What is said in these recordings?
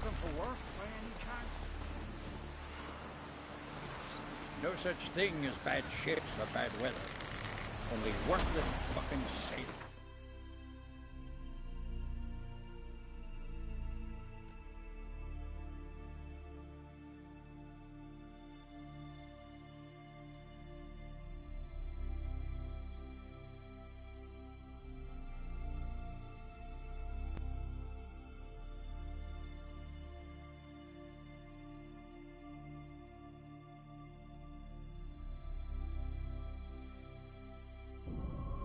looking for work by any chance? No such thing as bad ships or bad weather. Only worthless fucking sailors.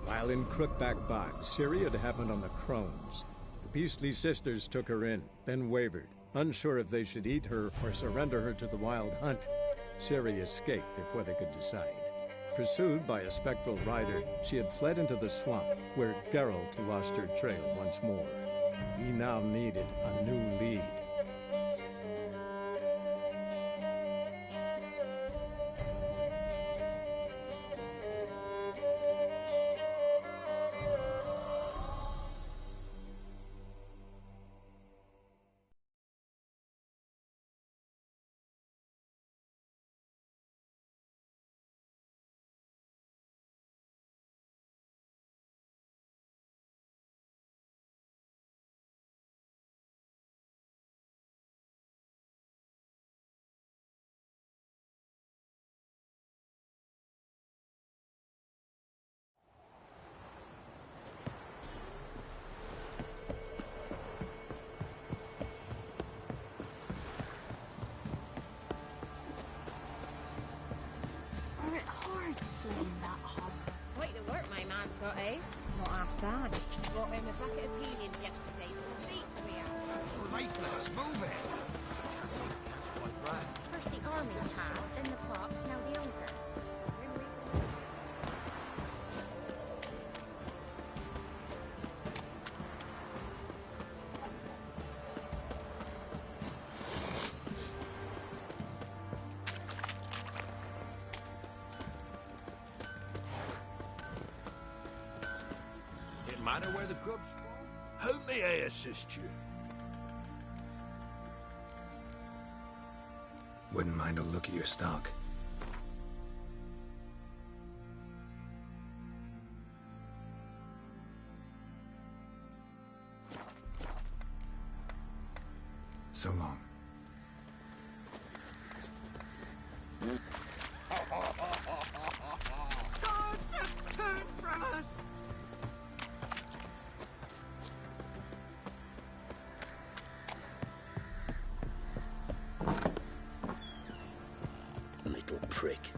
While in Crookback Bog, Ciri had happened on the Crones. The Beastly Sisters took her in, then wavered, unsure if they should eat her or surrender her to the Wild Hunt. Ciri escaped before they could decide. Pursued by a spectral rider, she had fled into the swamp, where Geralt lost her trail once more. He now needed a new lead. Slaying that hog. Quite the work my man's got, eh? Not half bad. Brought him a bucket of peelings yesterday. Feast we have. Lifeless, move it! Can't seem to catch my breath. First the army's passed, then the pox, now the ogre. Matter where the grub's from? How may I assist you? Wouldn't mind a look at your stock. So long. God, just turn from us! Little prick.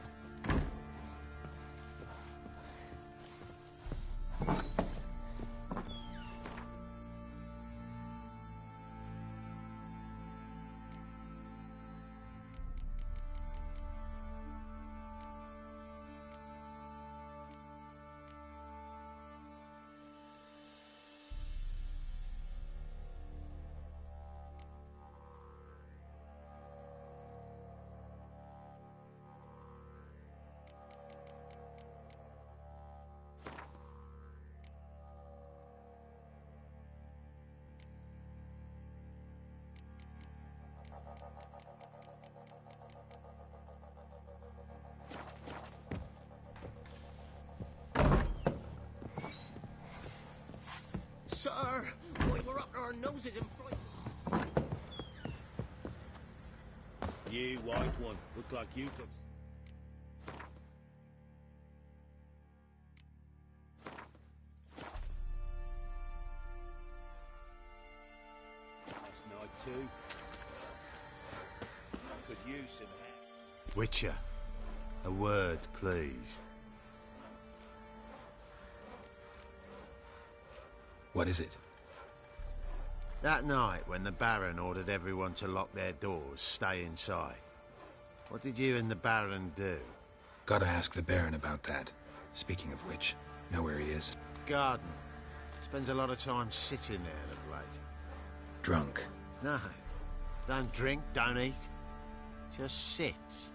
Sir, why we're up to our noses in fright. You white one, look like you could. Last night too. I could use some help. Witcher, a word, please. What is it? That night when the Baron ordered everyone to lock their doors, stay inside. What did you and the Baron do? Gotta ask the Baron about that. Speaking of which, know where he is? Garden. Spends a lot of time sitting there of late. Drunk. No. Don't drink, don't eat. Just sits.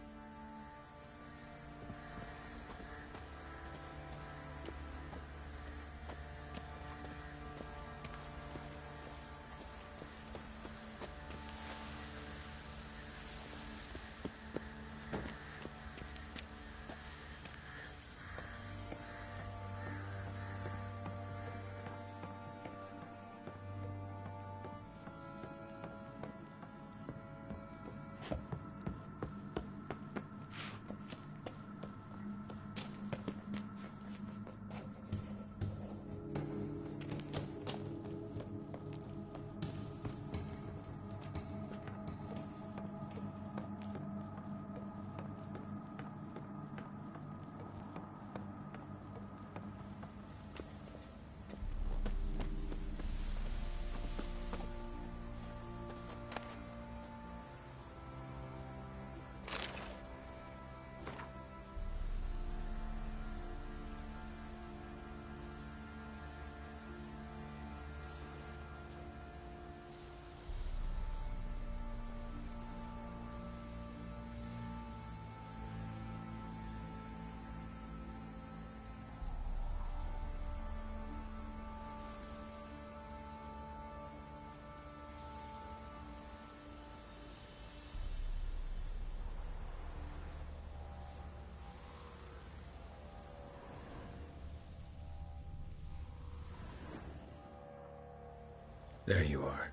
There you are.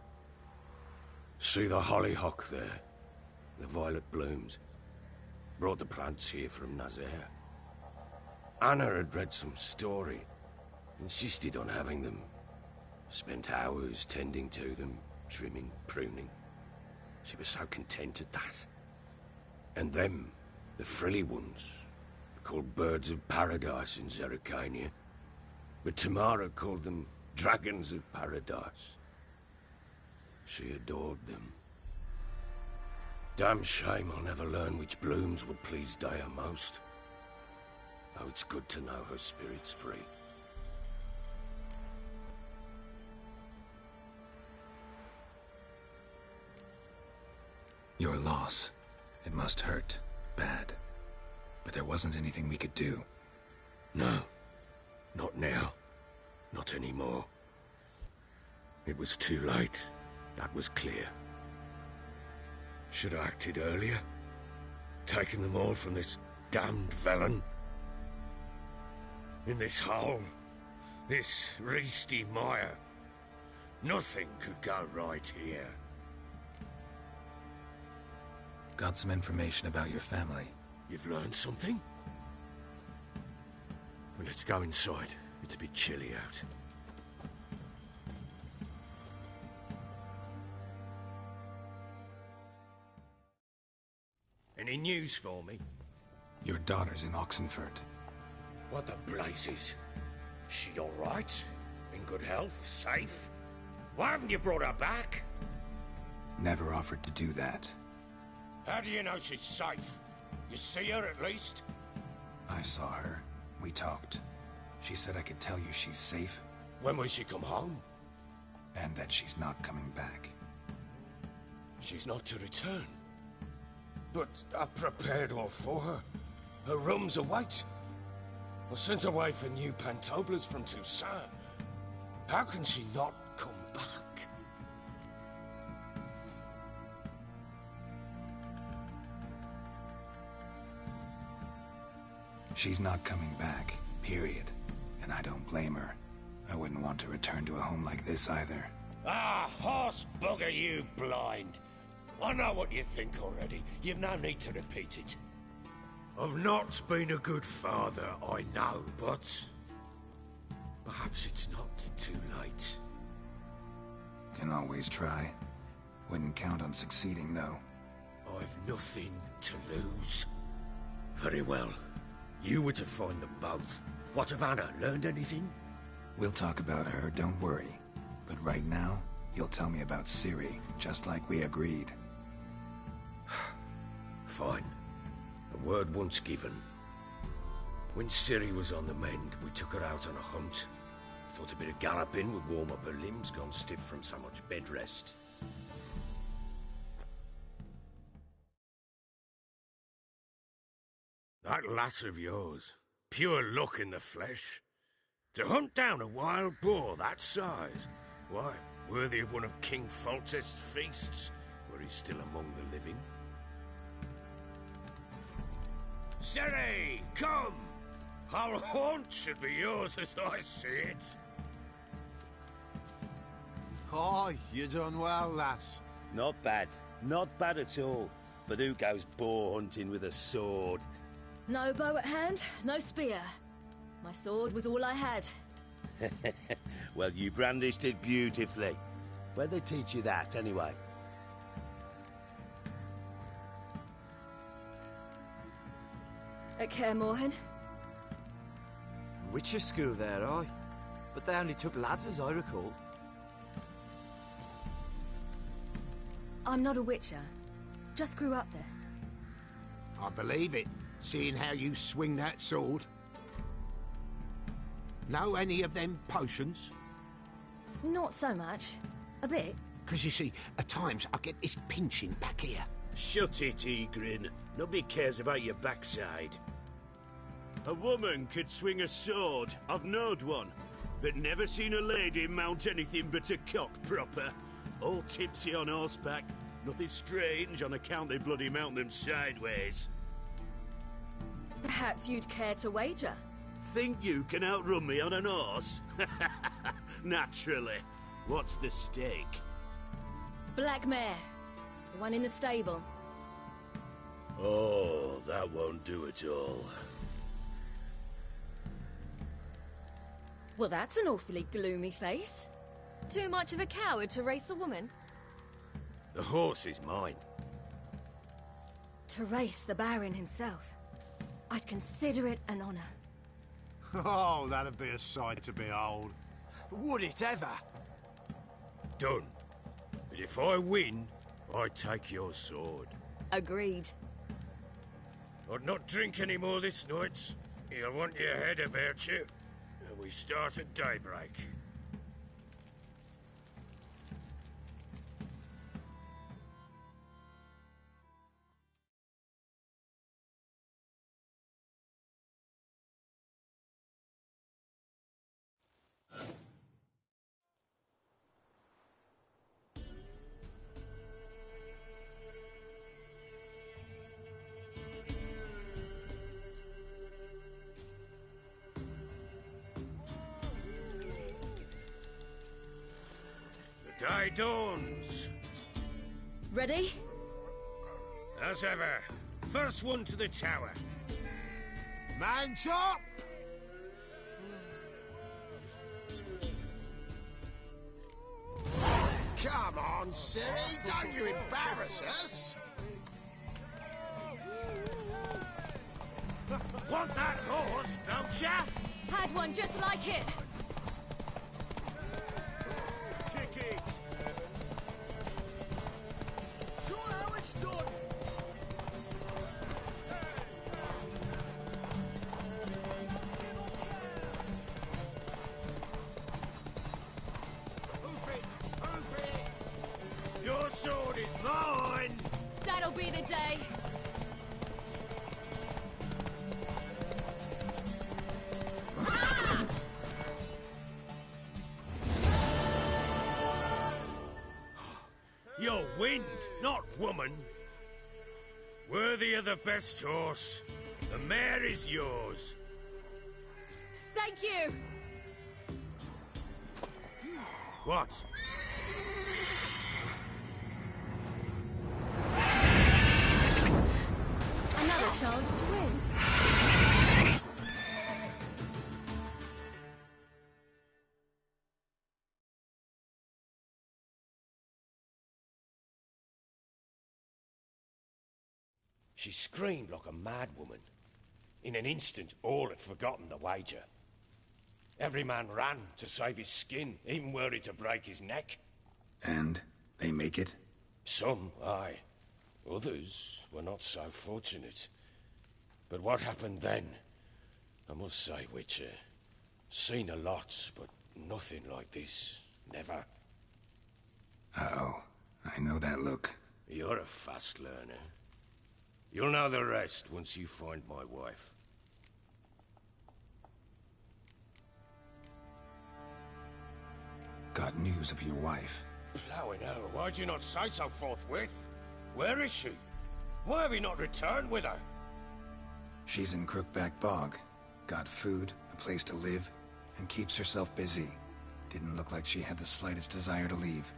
See the hollyhock there? The violet blooms. Brought the plants here from Nazaire. Anna had read some story. Insisted on having them. Spent hours tending to them, trimming, pruning. She was so content at that. And them, the frilly ones, called birds of paradise in Zerrikania. But Tamara called them dragons of paradise. She adored them. Damn shame I'll never learn which blooms would please Daya most. Though it's good to know her spirit's free. Your loss. It must hurt. Bad. But there wasn't anything we could do. No. Not now. Not anymore. It was too late. That was clear. Should have acted earlier. Taken them all from this damned felon. In this hole. This reesty mire. Nothing could go right here. Got some information about your family. You've learned something? Well, let's go inside. It's a bit chilly out. Any news for me? Your daughter's in Oxenford. What the blazes? She all right? In good health? Safe? Why haven't you brought her back? Never offered to do that. How do you know she's safe? You see her at least? I saw her. We talked. She said I could tell you she's safe. When will she come home? And that she's not coming back. She's not to return. But I've prepared all for her. Her rooms await. I sent away for new pantoblas from Toussaint. How can she not come back? She's not coming back, period. And I don't blame her. I wouldn't want to return to a home like this either. Ah, horse bugger you, blind. I know what you think already. You've no need to repeat it. I've not been a good father, I know, but... perhaps it's not too late. Can always try. Wouldn't count on succeeding, though. I've nothing to lose. Very well. You were to find them both. What of Anna? Learned anything? We'll talk about her, don't worry. But right now, you'll tell me about Ciri, just like we agreed. Fine. A word once given. When Ciri was on the mend, we took her out on a hunt. Thought a bit of galloping would warm up her limbs, gone stiff from so much bed rest. That lass of yours, pure luck in the flesh. To hunt down a wild boar that size, why, worthy of one of King Foltest's feasts, were he still among the living. Ciri, come! Our haunt should be yours as I see it. Oh, you done well, lass. Not bad. Not bad at all. But who goes boar hunting with a sword? No bow at hand, no spear. My sword was all I had. Well, you brandished it beautifully. Where'd they teach you that, anyway? At Kaer Morhen. Witcher school there, aye. But they only took lads, as I recall. I'm not a witcher. Just grew up there. I believe it, seeing how you swing that sword. Know any of them potions? Not so much. A bit. Because you see, at times I get this pinching back here. Shut it, Egrin. Nobody cares about your backside. A woman could swing a sword. I've knowed one. But never seen a lady mount anything but a cock proper. All tipsy on horseback. Nothing strange on account they bloody mount them sideways. Perhaps you'd care to wager? Think you can outrun me on an horse? Naturally. What's the stake? Black mare. The one in the stable. Oh, that won't do at all. Well, that's an awfully gloomy face. Too much of a coward to race a woman? The horse is mine. To race the Baron himself. I'd consider it an honor. Oh, that'd be a sight to behold. Would it ever? Done. But if I win, I take your sword. Agreed. I'd not drink any more this night. You'll want your head about you. And we start at daybreak. Day dawns. Ready? As ever. First one to the tower. Man chop! Come on, Siri, don't you embarrass us! Want that horse, don't ya? Had one just like it. Kick it. Show how it's done! Your sword is mine! That'll be the day. You're wind, not woman. Worthy of the best horse. The mare is yours. Thank you. What? Another chance to win. She screamed like a mad woman. In an instant, all had forgotten the wager. Every man ran to save his skin, even worried to break his neck. And they make it? Some, aye. Others were not so fortunate. But what happened then? I must say, Witcher, seen a lot, but nothing like this. Never. Uh-oh. I know that look. You're a fast learner. You'll know the rest once you find my wife. Got news of your wife. Plowing hell, why'd you not say so forthwith? Where is she? Why have you not returned with her? She's in Crookback Bog. Got food, a place to live, and keeps herself busy. Didn't look like she had the slightest desire to leave.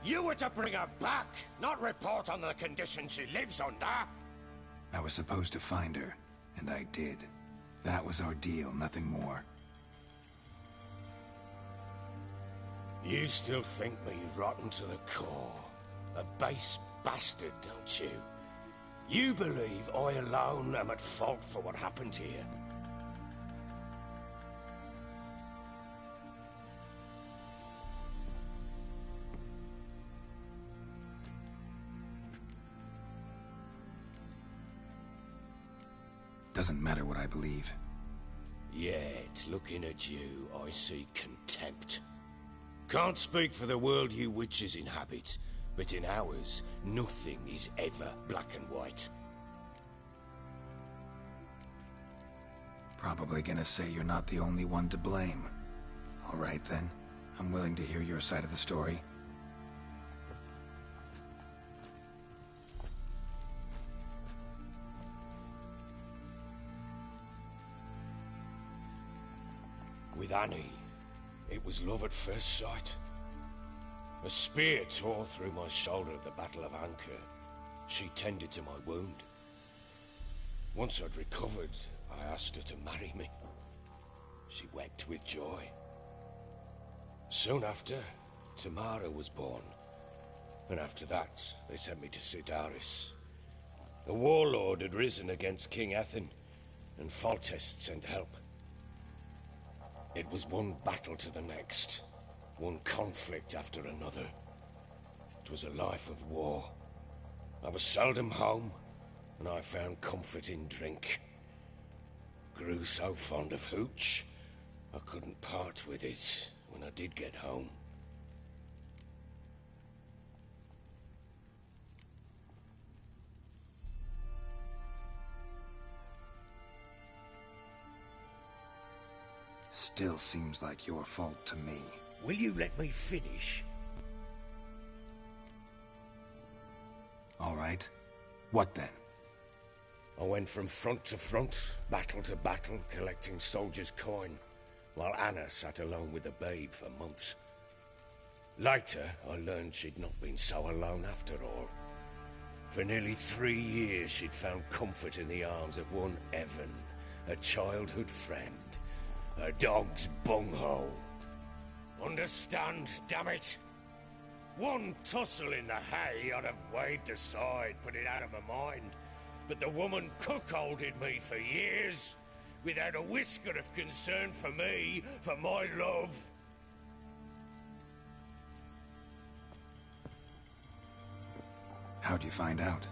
You were to bring her back, not report on the conditions she lives under. I was supposed to find her, and I did. That was our deal, nothing more. You still think me rotten to the core. A base bastard, don't you? You believe I alone am at fault for what happened here. Doesn't matter what I believe. Yet, looking at you, I see contempt. Can't speak for the world you witches inhabit, but in ours, nothing is ever black and white. Probably gonna say you're not the only one to blame. All right then, I'm willing to hear your side of the story. With Annie, it was love at first sight. A spear tore through my shoulder at the Battle of Anchor. She tended to my wound. Once I'd recovered, I asked her to marry me. She wept with joy. Soon after, Tamara was born. And after that, they sent me to Sidaris. A warlord had risen against King Ethan, and Foltest sent help. It was one battle to the next, one conflict after another. It was a life of war. I was seldom home, and I found comfort in drink. Grew so fond of hooch, I couldn't part with it when I did get home. Still seems like your fault to me. Will you let me finish? All right. What then? I went from front to front, battle to battle, collecting soldiers' coin, while Anna sat alone with the babe for months. Later, I learned she'd not been so alone after all. For nearly 3 years, she'd found comfort in the arms of one Evan, a childhood friend. A dog's bunghole. Understand, damn it? One tussle in the hay I'd have waved aside, put it out of my mind. But the woman cuckolded me for years, without a whisker of concern for me, for my love. How'd you find out?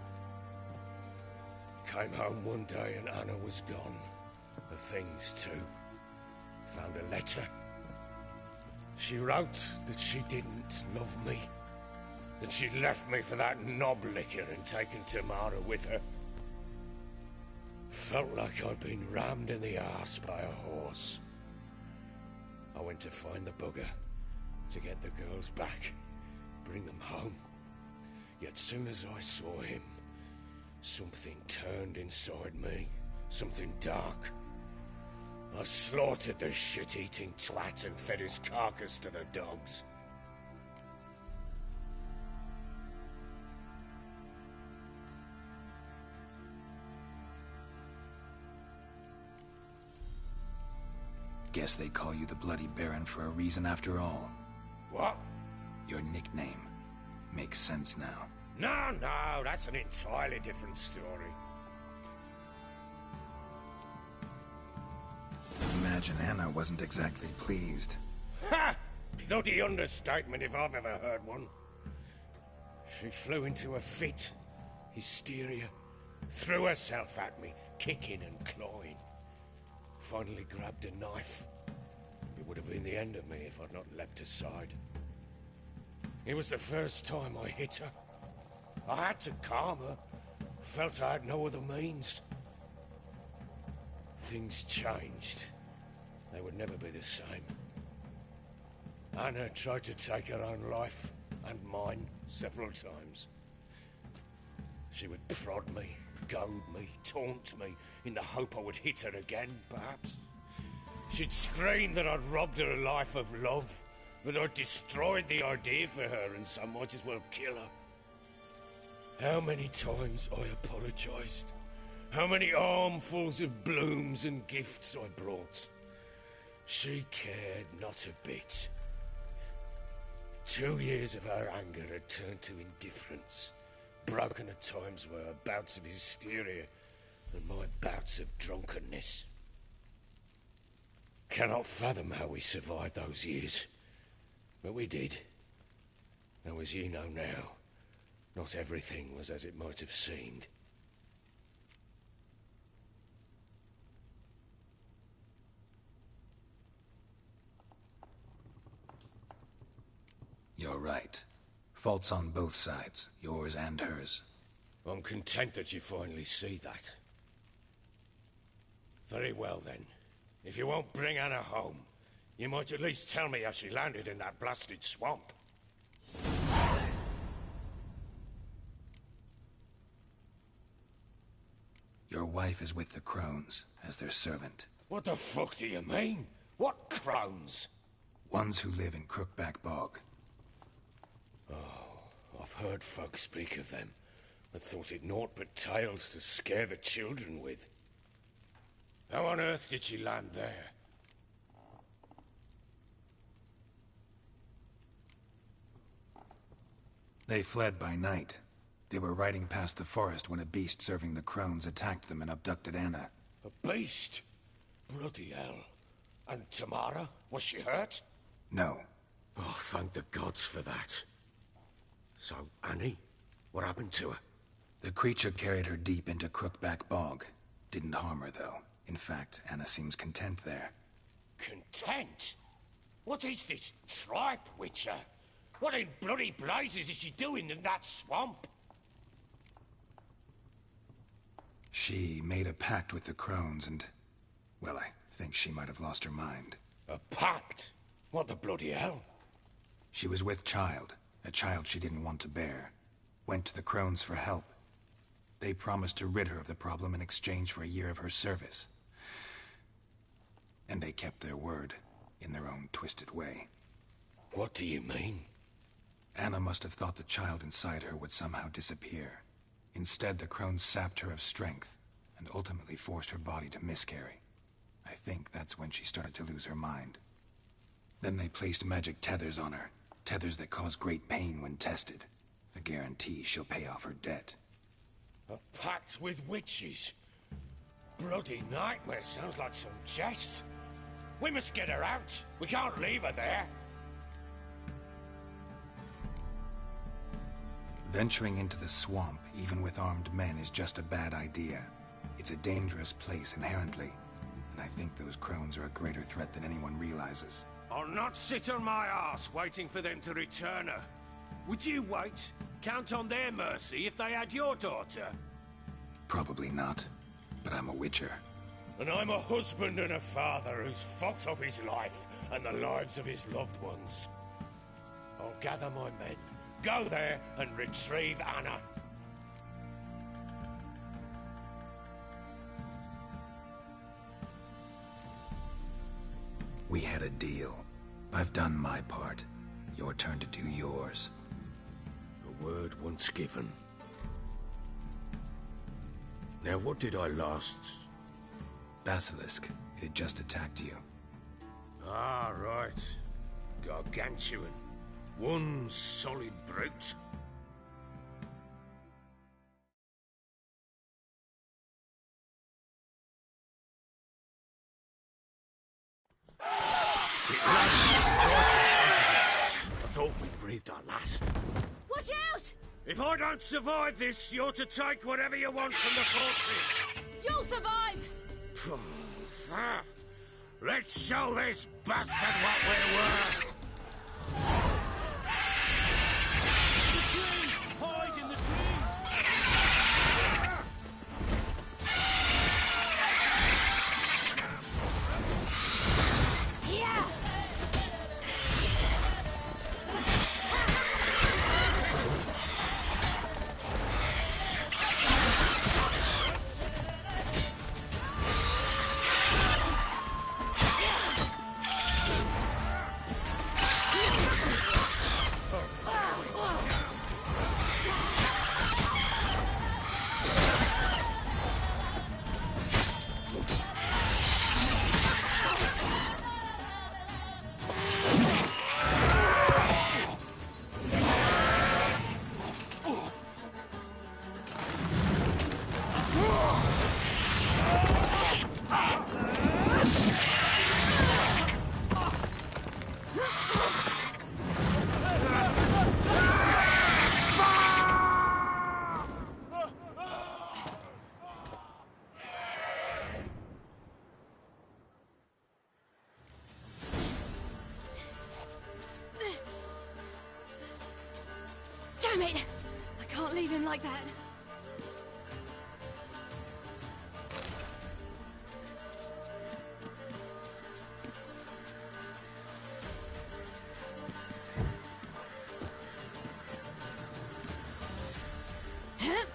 Came home one day and Anna was gone. The things too. Found a letter. She wrote that she didn't love me. That she'd left me for that knob licker and taken Tamara with her. Felt like I'd been rammed in the arse by a horse. I went to find the bugger, to get the girls back, bring them home. Yet soon as I saw him, something turned inside me, something dark. I slaughtered the shit-eating twat and fed his carcass to the dogs. Guess they call you the Bloody Baron for a reason after all. What? Your nickname. Makes sense now. No, that's an entirely different story. Imagine Anna wasn't exactly pleased. Ha! Bloody understatement if I've ever heard one. She flew into a fit. Hysteria. Threw herself at me, kicking and clawing. Finally grabbed a knife. It would have been the end of me if I'd not leapt aside. It was the first time I hit her. I had to calm her. Felt I had no other means. Things changed. They would never be the same. Anna tried to take her own life, and mine, several times. She would prod me, goad me, taunt me, in the hope I would hit her again, perhaps. She'd scream that I'd robbed her life of love, that I'd destroyed the idea for her, and so might as well kill her. How many times I apologized. How many armfuls of blooms and gifts I brought. She cared not a bit. 2 years of her anger had turned to indifference, broken at times by her bouts of hysteria and my bouts of drunkenness. Cannot fathom how we survived those years, but we did. Though as you know now, not everything was as it might have seemed. You're right. Faults on both sides, yours and hers. I'm content that you finally see that. Very well then. If you won't bring Anna home, you might at least tell me how she landed in that blasted swamp. Your wife is with the crones, as their servant. What the fuck do you mean? What crones? Ones who live in Crookback Bog. I've heard folk speak of them, and thought it naught but tales to scare the children with. How on earth did she land there? They fled by night. They were riding past the forest when a beast serving the crones attacked them and abducted Anna. A beast? Bloody hell. And Tamara? Was she hurt? No. Oh, thank the gods for that. So, Annie? What happened to her? The creature carried her deep into Crookback Bog. Didn't harm her, though. In fact, Anna seems content there. Content? What is this tripe, Witcher? What in bloody blazes is she doing in that swamp? She made a pact with the crones and... well, I think she might have lost her mind. A pact? What the bloody hell? She was with child, a child she didn't want to bear. Went to the crones for help. They promised to rid her of the problem in exchange for a year of her service. And they kept their word, in their own twisted way. What do you mean? Anna must have thought the child inside her would somehow disappear. Instead, the crones sapped her of strength, and ultimately forced her body to miscarry. I think that's when she started to lose her mind. Then they placed magic tethers on her, tethers that cause great pain when tested. A guarantee she'll pay off her debt. A pact with witches? Bloody nightmare, sounds like some jest. We must get her out. We can't leave her there. Venturing into the swamp, even with armed men, is just a bad idea. It's a dangerous place inherently, and I think those crones are a greater threat than anyone realizes. I'll not sit on my ass waiting for them to return her. Would you wait? Count on their mercy if they had your daughter? Probably not, but I'm a witcher. And I'm a husband and a father who's fucked up his life and the lives of his loved ones. I'll gather my men, go there and retrieve Anna. We had a deal. I've done my part. Your turn to do yours. A word once given. Now what did I last... Basilisk. It had just attacked you. Ah, right. Gargantuan. One solid brute. I thought we breathed our last. Watch out! If I don't survive this, you're to take whatever you want from the fortress. You'll survive! Let's show this bastard what we're worth! The trees! Hide in the trees! Yeah! Damn it! I can't leave him like that. Huh?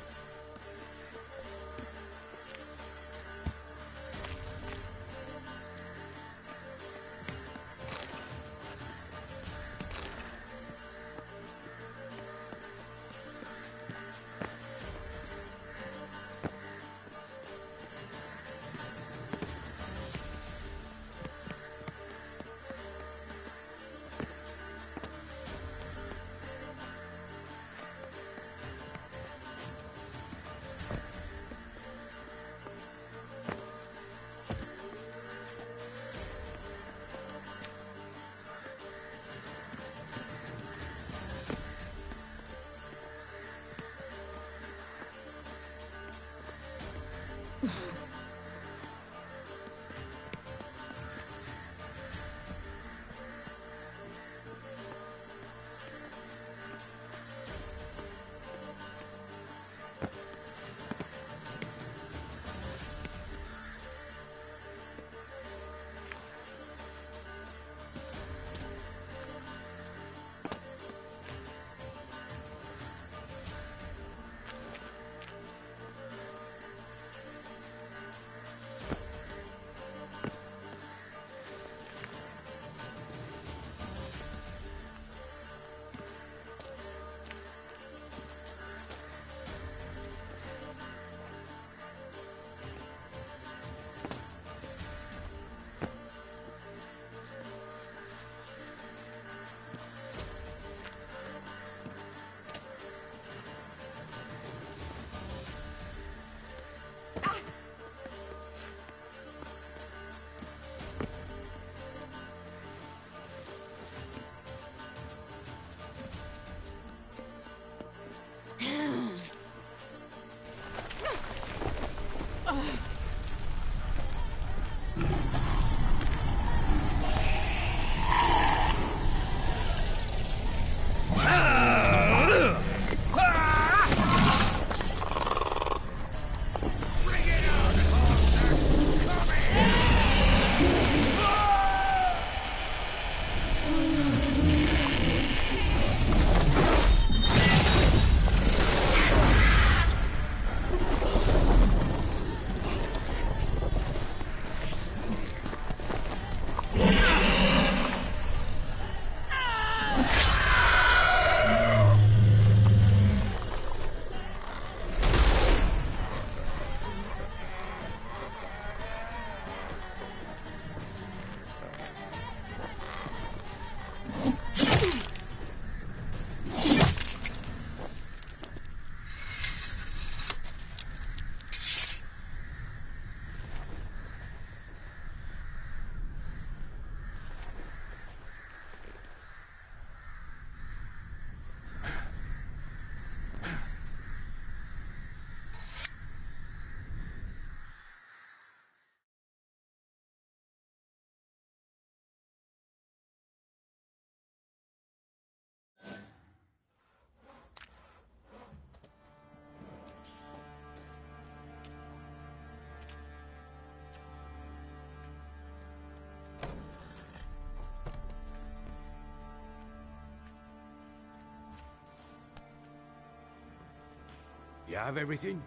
You have everything?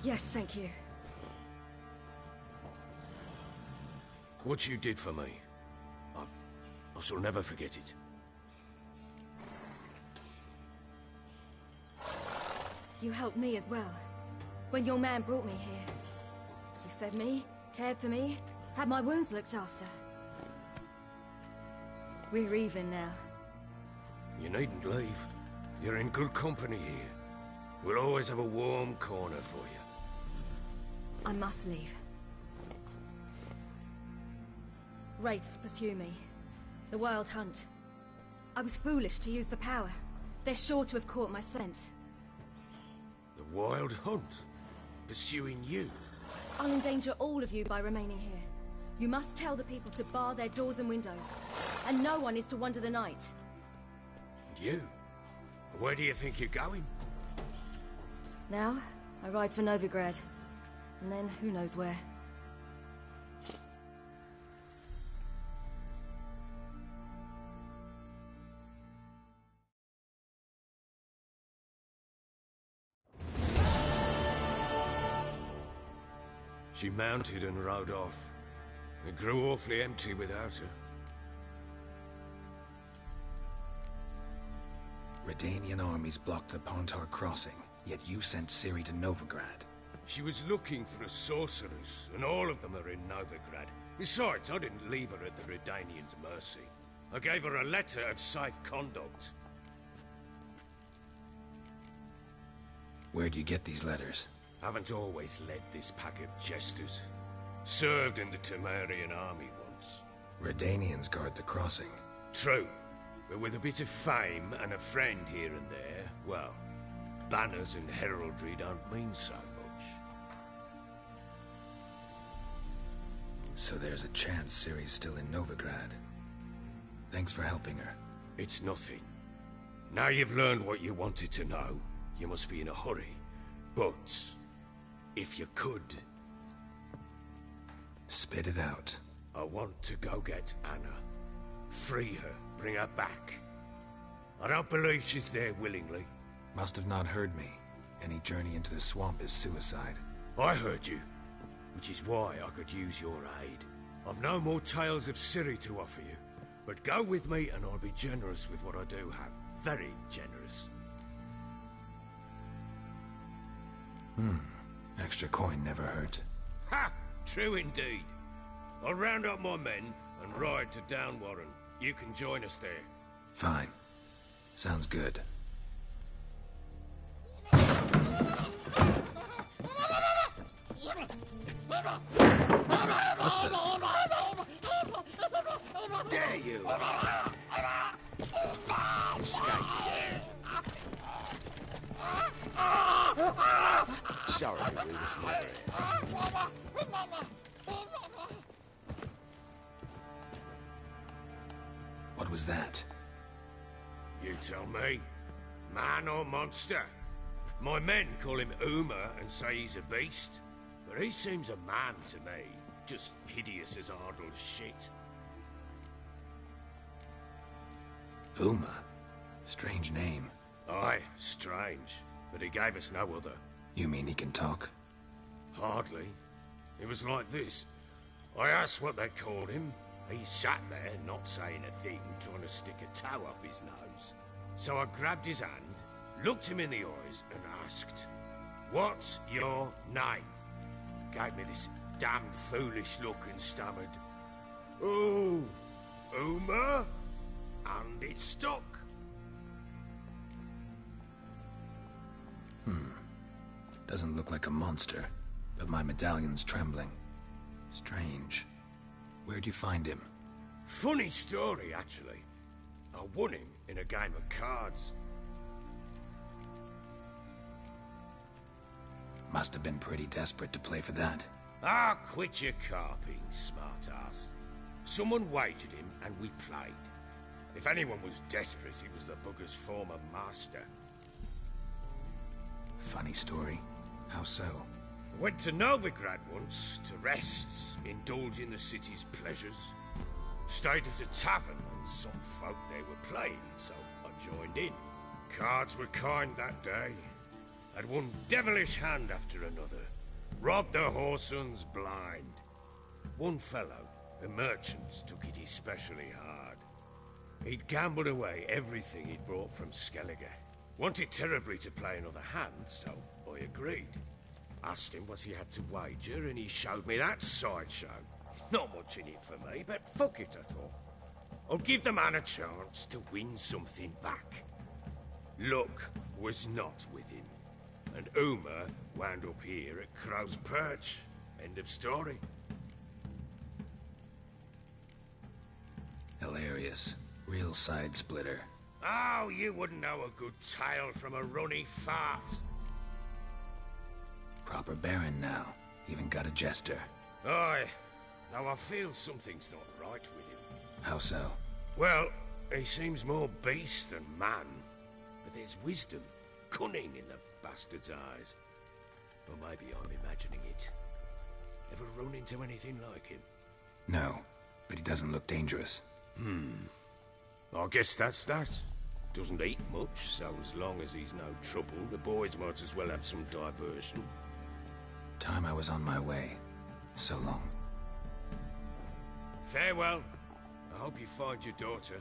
Yes, thank you. What you did for me, I shall never forget it. You helped me as well. When your man brought me here. You fed me, cared for me, had my wounds looked after. We're even now. You needn't leave. You're in good company here. We'll always have a warm corner for you. I must leave. Wraiths pursue me. The Wild Hunt. I was foolish to use the power. They're sure to have caught my scent. The Wild Hunt? Pursuing you? I'll endanger all of you by remaining here. You must tell the people to bar their doors and windows. And no one is to wander the night. And you? Where do you think you're going? Now, I ride for Novigrad. And then, who knows where. She mounted and rode off. It grew awfully empty without her. Redanian armies blocked the Pontar crossing, yet you sent Ciri to Novigrad. She was looking for a sorceress, and all of them are in Novigrad. Besides, I didn't leave her at the Redanians' mercy. I gave her a letter of safe conduct. Where'd you get these letters? Haven't always led this pack of jesters. Served in the Temerian army once. Redanians guard the crossing. True, but with a bit of fame and a friend here and there, well, banners and heraldry don't mean so much. So there's a chance Ciri's still in Novigrad. Thanks for helping her. It's nothing. Now you've learned what you wanted to know, you must be in a hurry. But, if you could... Spit it out. I want to go get Anna. Free her, bring her back. I don't believe she's there willingly. Must have not heard me. Any journey into the swamp is suicide. I heard you, which is why I could use your aid. I've no more tales of Ciri to offer you, but go with me and I'll be generous with what I do have. Very generous. Extra coin never hurt. Ha! True indeed. I'll round up my men and ride to Downwarren. You can join us there. Fine. Sounds good. There you are. Escape. Sorry, we was never here. What was that? You tell me. Man or monster? My men call him Uma and say he's a beast, but he seems a man to me. Just hideous as Ardle's shit. Uma? Strange name. Aye, strange. But he gave us no other. You mean he can talk? Hardly. It was like this. I asked what they called him. He sat there, not saying a thing, trying to stick a toe up his nose. So I grabbed his hand, looked him in the eyes, and asked, "What's your name?" Gave me this damned foolish look and stammered, "Oh, Uma?" And it stuck. Doesn't look like a monster, but my medallion's trembling. Strange. Where'd you find him? Funny story, actually. I won him in a game of cards. Must have been pretty desperate to play for that. Ah, quit your carping, smart-ass. Someone wagered him, and we played. If anyone was desperate, it was the bugger's former master. Funny story. How so? Went to Novigrad once, to rest, indulge in the city's pleasures. Stayed at a tavern, and some folk there were playing, so I joined in. Cards were kind that day. Had one devilish hand after another. Robbed the whoresons blind. One fellow, a merchant, took it especially hard. He'd gambled away everything he'd brought from Skellige. Wanted terribly to play another hand, so I agreed. Asked him what he had to wager, and he showed me that sideshow. Not much in it for me, but fuck it, I thought. I'll give the man a chance to win something back. Luck was not with him, and Uma wound up here at Crow's Perch. End of story. Hilarious. Real side splitter. Oh, you wouldn't know a good tale from a runny fart. Proper baron now. Even got a jester. Aye, though I feel something's not right with him. How so? Well, he seems more beast than man. But there's wisdom, cunning in the bastard's eyes. Or maybe I'm imagining it. Ever run into anything like him? No, but he doesn't look dangerous. I guess that's that. Doesn't eat much, so as long as he's no trouble, the boys might as well have some diversion. Time I was on my way. So long. Farewell. I hope you find your daughter.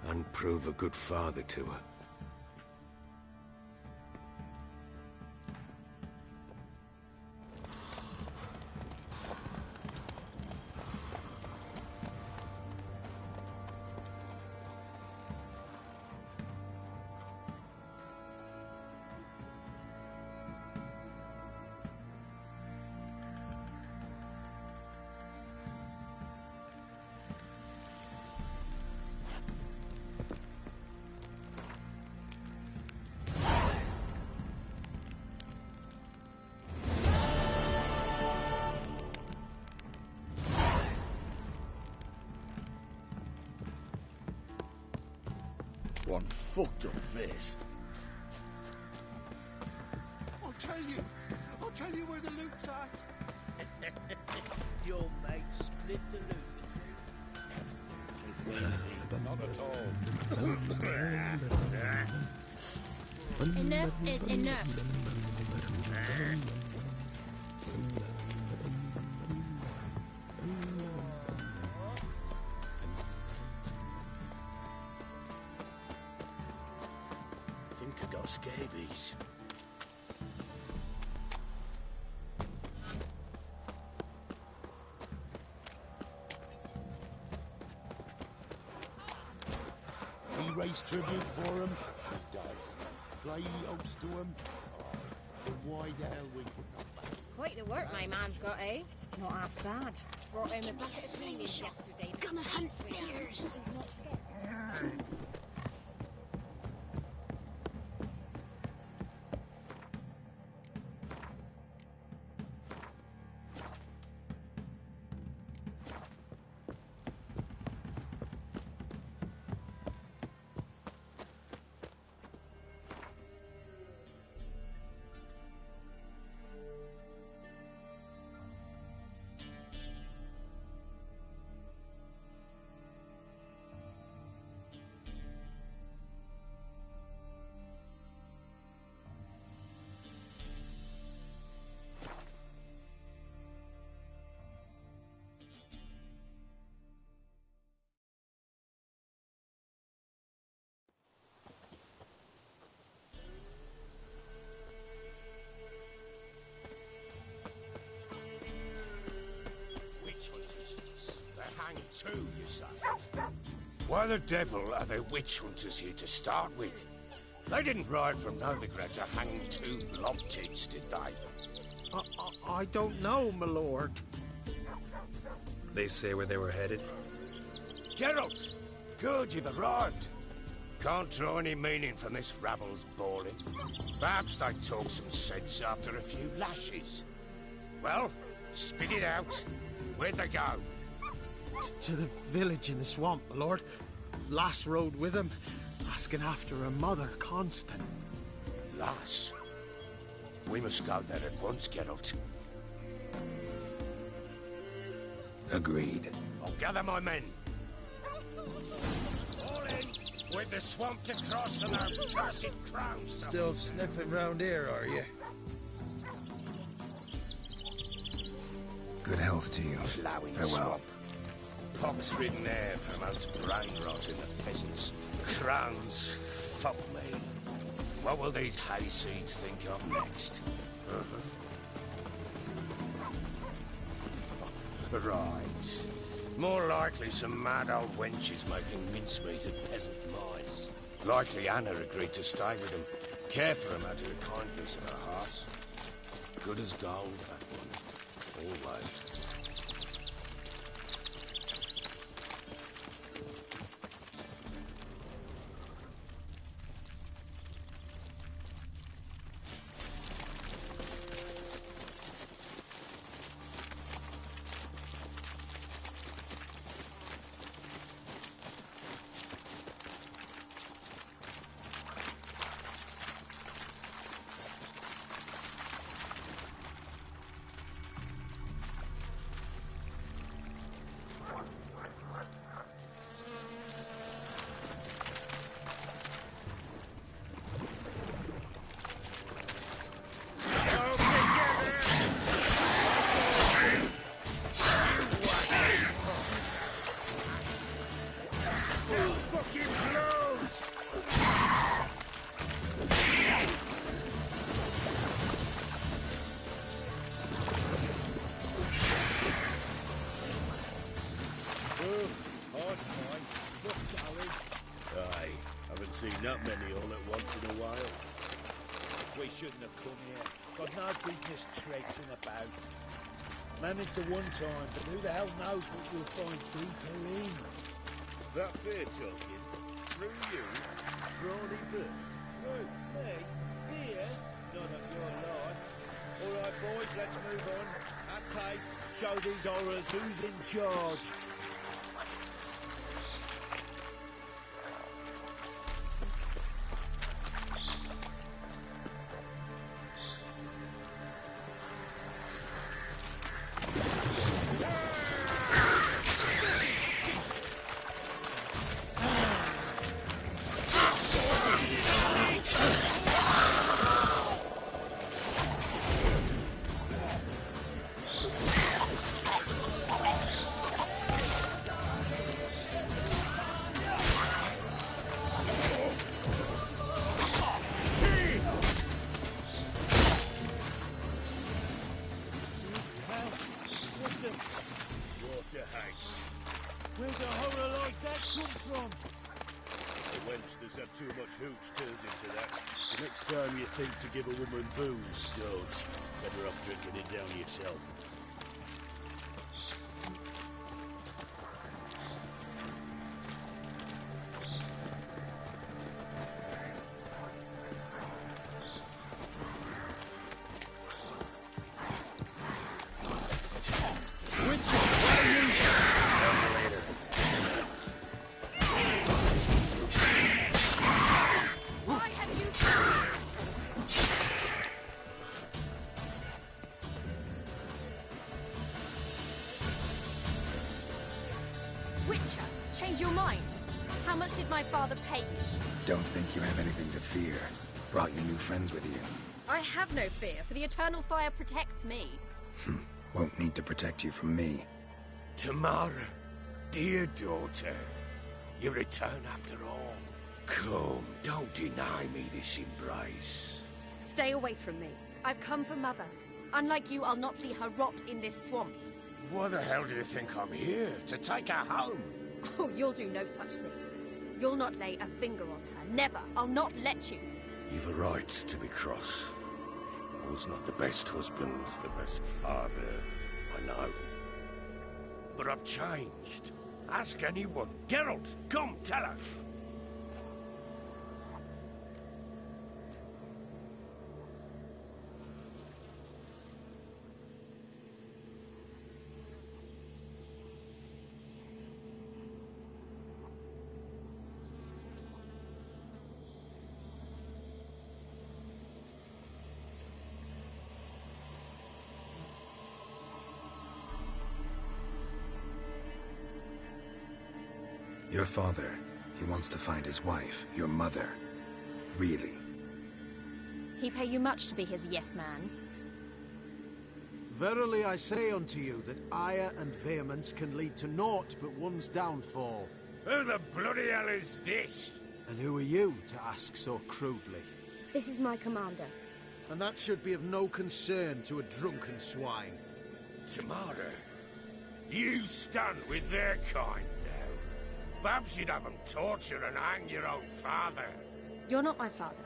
And prove a good father to her. one fucked up face. I'll tell you where the loot's at. Your mate split the loot between. Not at all. Enough is enough. Think I got scabies. He raised tribute for him. He does. Play host to him. Then why the hell we put him back? Quite the work my man's got, eh? Not half bad. Brought him a bucket of peelings yesterday. Gonna hunt bears. He's not scared. Too, you say? Why the devil are there witch hunters here to start with? They didn't ride from Novigrad to hang two lobtits, did they? I don't know, my lord. They say where they were headed? Geralt! Good, you've arrived. Can't draw any meaning from this rabble's bawling. Perhaps they talk some sense after a few lashes. Well, spit it out. Where'd they go? To the village in the swamp, my lord. Lass rode with him, asking after her mother, Constant. Lass? We must go there at once, Geralt. Agreed. I'll gather my men. All in, with the swamp to cross and those cursed crowns. Still sniffing round here, are you? Good health to you. Ploughing Farewell. swamp. Pox-ridden air promotes brain rot in the peasants. Crowns, fuck me. What will these hayseeds think of next? Right. More likely some mad old wenches making mincemeat at peasant mines. Likely Anna agreed to stay with them, care for them out of the kindness of her heart. Good as gold, that one. Always. Not many all at once in a while. We shouldn't have come here. Got no business traipsing about. Managed the one time, but who the hell knows what you'll find deeper in? That fair talking? Through you? Brawny bird? Through me? Fear? Not of your life. All right, boys, let's move on. At pace, show these horrors who's in charge. fellas have too much hooch turns into that. The next time you think to give a woman booze, don't. Better off drinking it down yourself. Witcher, change your mind. How much did my father pay you? Don't think you have anything to fear. Brought your new friends with you. I have no fear, for the eternal fire protects me. Won't need to protect you from me. Tamara, dear daughter, you return after all. Come, don't deny me this embrace. Stay away from me. I've come for Mother. Unlike you, I'll not see her rot in this swamp. Why the hell do you think I'm here? To take her home? Oh, you'll do no such thing. You'll not lay a finger on her. Never. I'll not let you. You've a right to be cross. I was not the best husband, the best father, I know. But I've changed. Ask anyone. Geralt, come, tell her. Your father, he wants to find his wife, your mother. Really? He pay you much to be his yes-man? Verily I say unto you that ire and vehemence can lead to naught but one's downfall. Who the bloody hell is this? And who are you to ask so crudely? This is my commander. And that should be of no concern to a drunken swine. Tamara, you stand with their kind now. Perhaps you'd have them torture and hang your own father. You're not my father,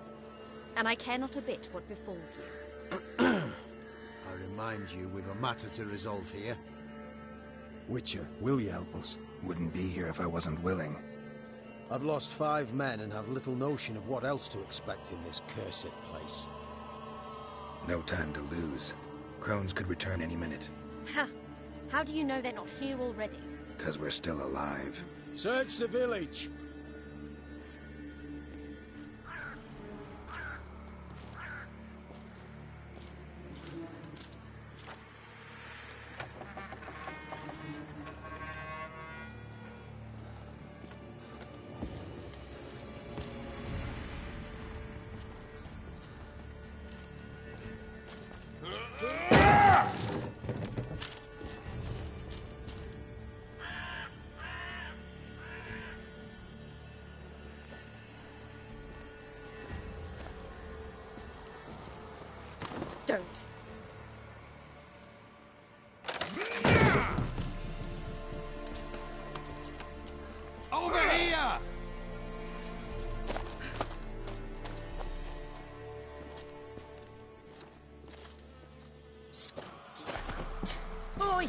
and I care not a bit what befalls you. I remind you we've a matter to resolve here. Witcher, will you help us? Wouldn't be here if I wasn't willing. I've lost 5 men and have little notion of what else to expect in this cursed place. No time to lose. Crones could return any minute. Ha! How do you know they're not here already? 'Cause we're still alive. Search the village! Don't. Over here! Oi!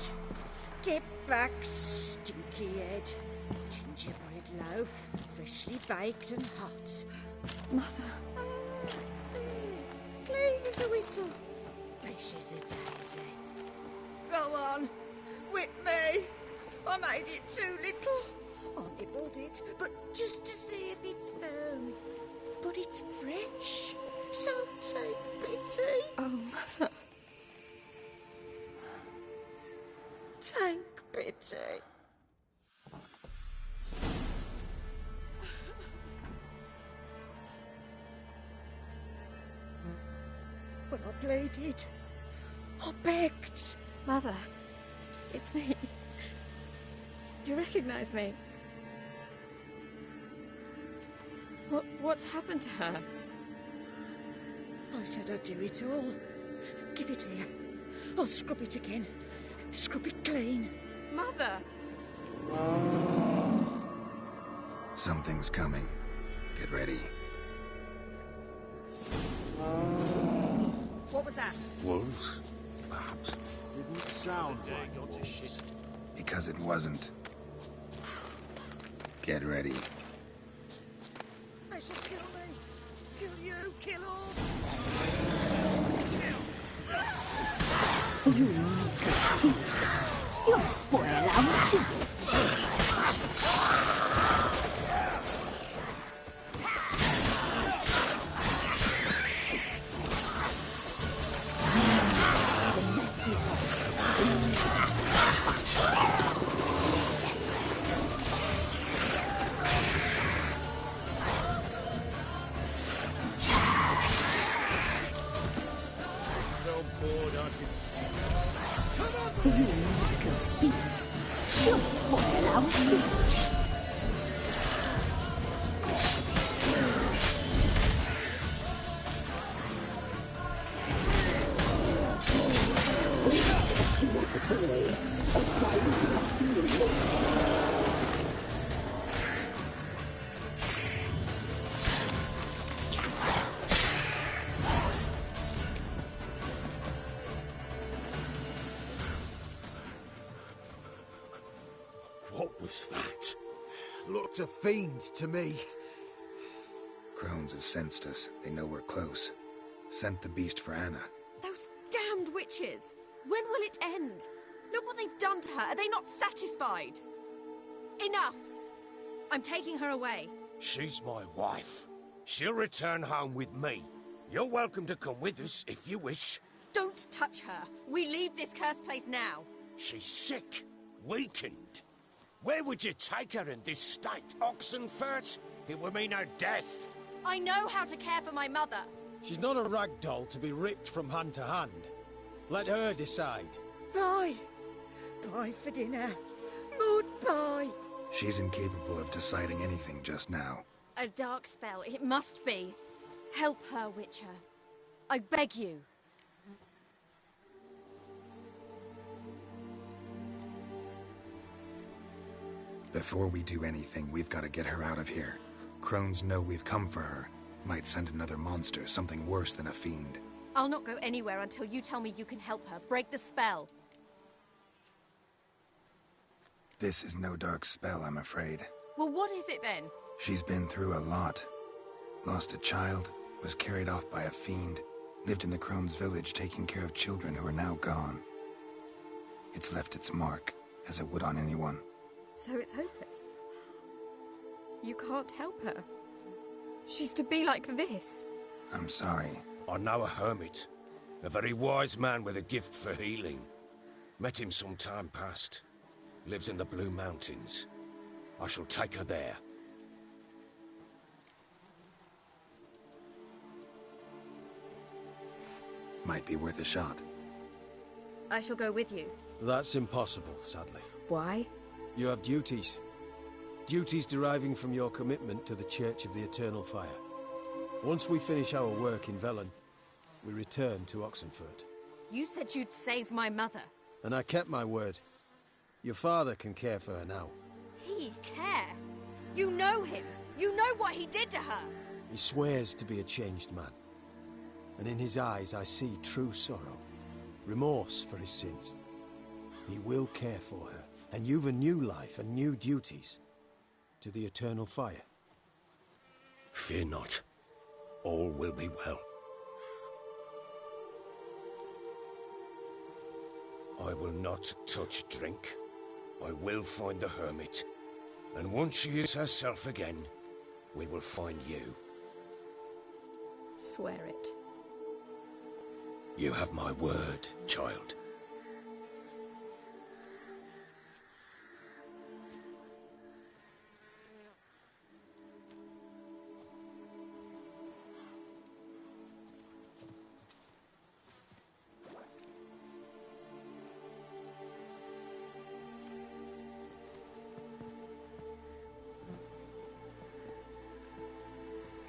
Get back, stinky head. Gingerbread loaf, freshly baked and hot. Mother. Clean as a whistle. Fresh as a daisy. Go on. Whip me. I made it too little. I nibbled it, but just to see if it's firm. But it's fresh. So take pity. Oh, Mother. Take pity. But I pleaded. I begged. Mother, it's me. Do you recognize me? What's happened to her? I said I'd do it all. Give it here. I'll scrub it again. Scrub it clean. Mother! Something's coming. Get ready. What was that? Wolves? Perhaps. Didn't sound like wolves. Because it wasn't. Get ready. They shall kill me. Kill you, kill all. You'll spoil our feast. So bored I could sleep. You lack of feet. You'll spoil our feast. What was that? Looked a fiend to me. Crones have sensed us. They know we're close. Sent the beast for Anna. Those damned witches! When will it end? Look what they've done to her. Are they not satisfied? Enough! I'm taking her away. She's my wife. She'll return home with me. You're welcome to come with us if you wish. Don't touch her. We leave this cursed place now. She's sick, weakened. Where would you take her in this state? Oxenfurt? It would mean her death. I know how to care for my mother. She's not a rag doll to be ripped from hand to hand. Let her decide. Bye. Bye for dinner. Mood bye. She's incapable of deciding anything just now. A dark spell. It must be. Help her, Witcher. I beg you. Before we do anything, we've got to get her out of here. Crones know we've come for her. Might send another monster, something worse than a fiend. I'll not go anywhere until you tell me you can help her. Break the spell. This is no dark spell, I'm afraid. Well, what is it then? She's been through a lot. Lost a child, was carried off by a fiend, lived in the Crones village taking care of children who are now gone. It's left its mark, as it would on anyone. So it's hopeless. You can't help her. She's to be like this. I'm sorry. I know a hermit. A very wise man with a gift for healing. Met him some time past. Lives in the Blue Mountains. I shall take her there. Might be worth a shot. I shall go with you. That's impossible, sadly. Why? You have duties. Duties deriving from your commitment to the Church of the Eternal Fire. Once we finish our work in Velen, we return to Oxenfurt. You said you'd save my mother. And I kept my word. Your father can care for her now. He care? You know him. You know what he did to her. He swears to be a changed man. And in his eyes I see true sorrow. Remorse for his sins. He will care for her. And you've a new life and new duties. To the Eternal Fire. Fear not. All will be well. I will not touch drink. I will find the hermit. And once she is herself again, we will find you. Swear it. You have my word, child.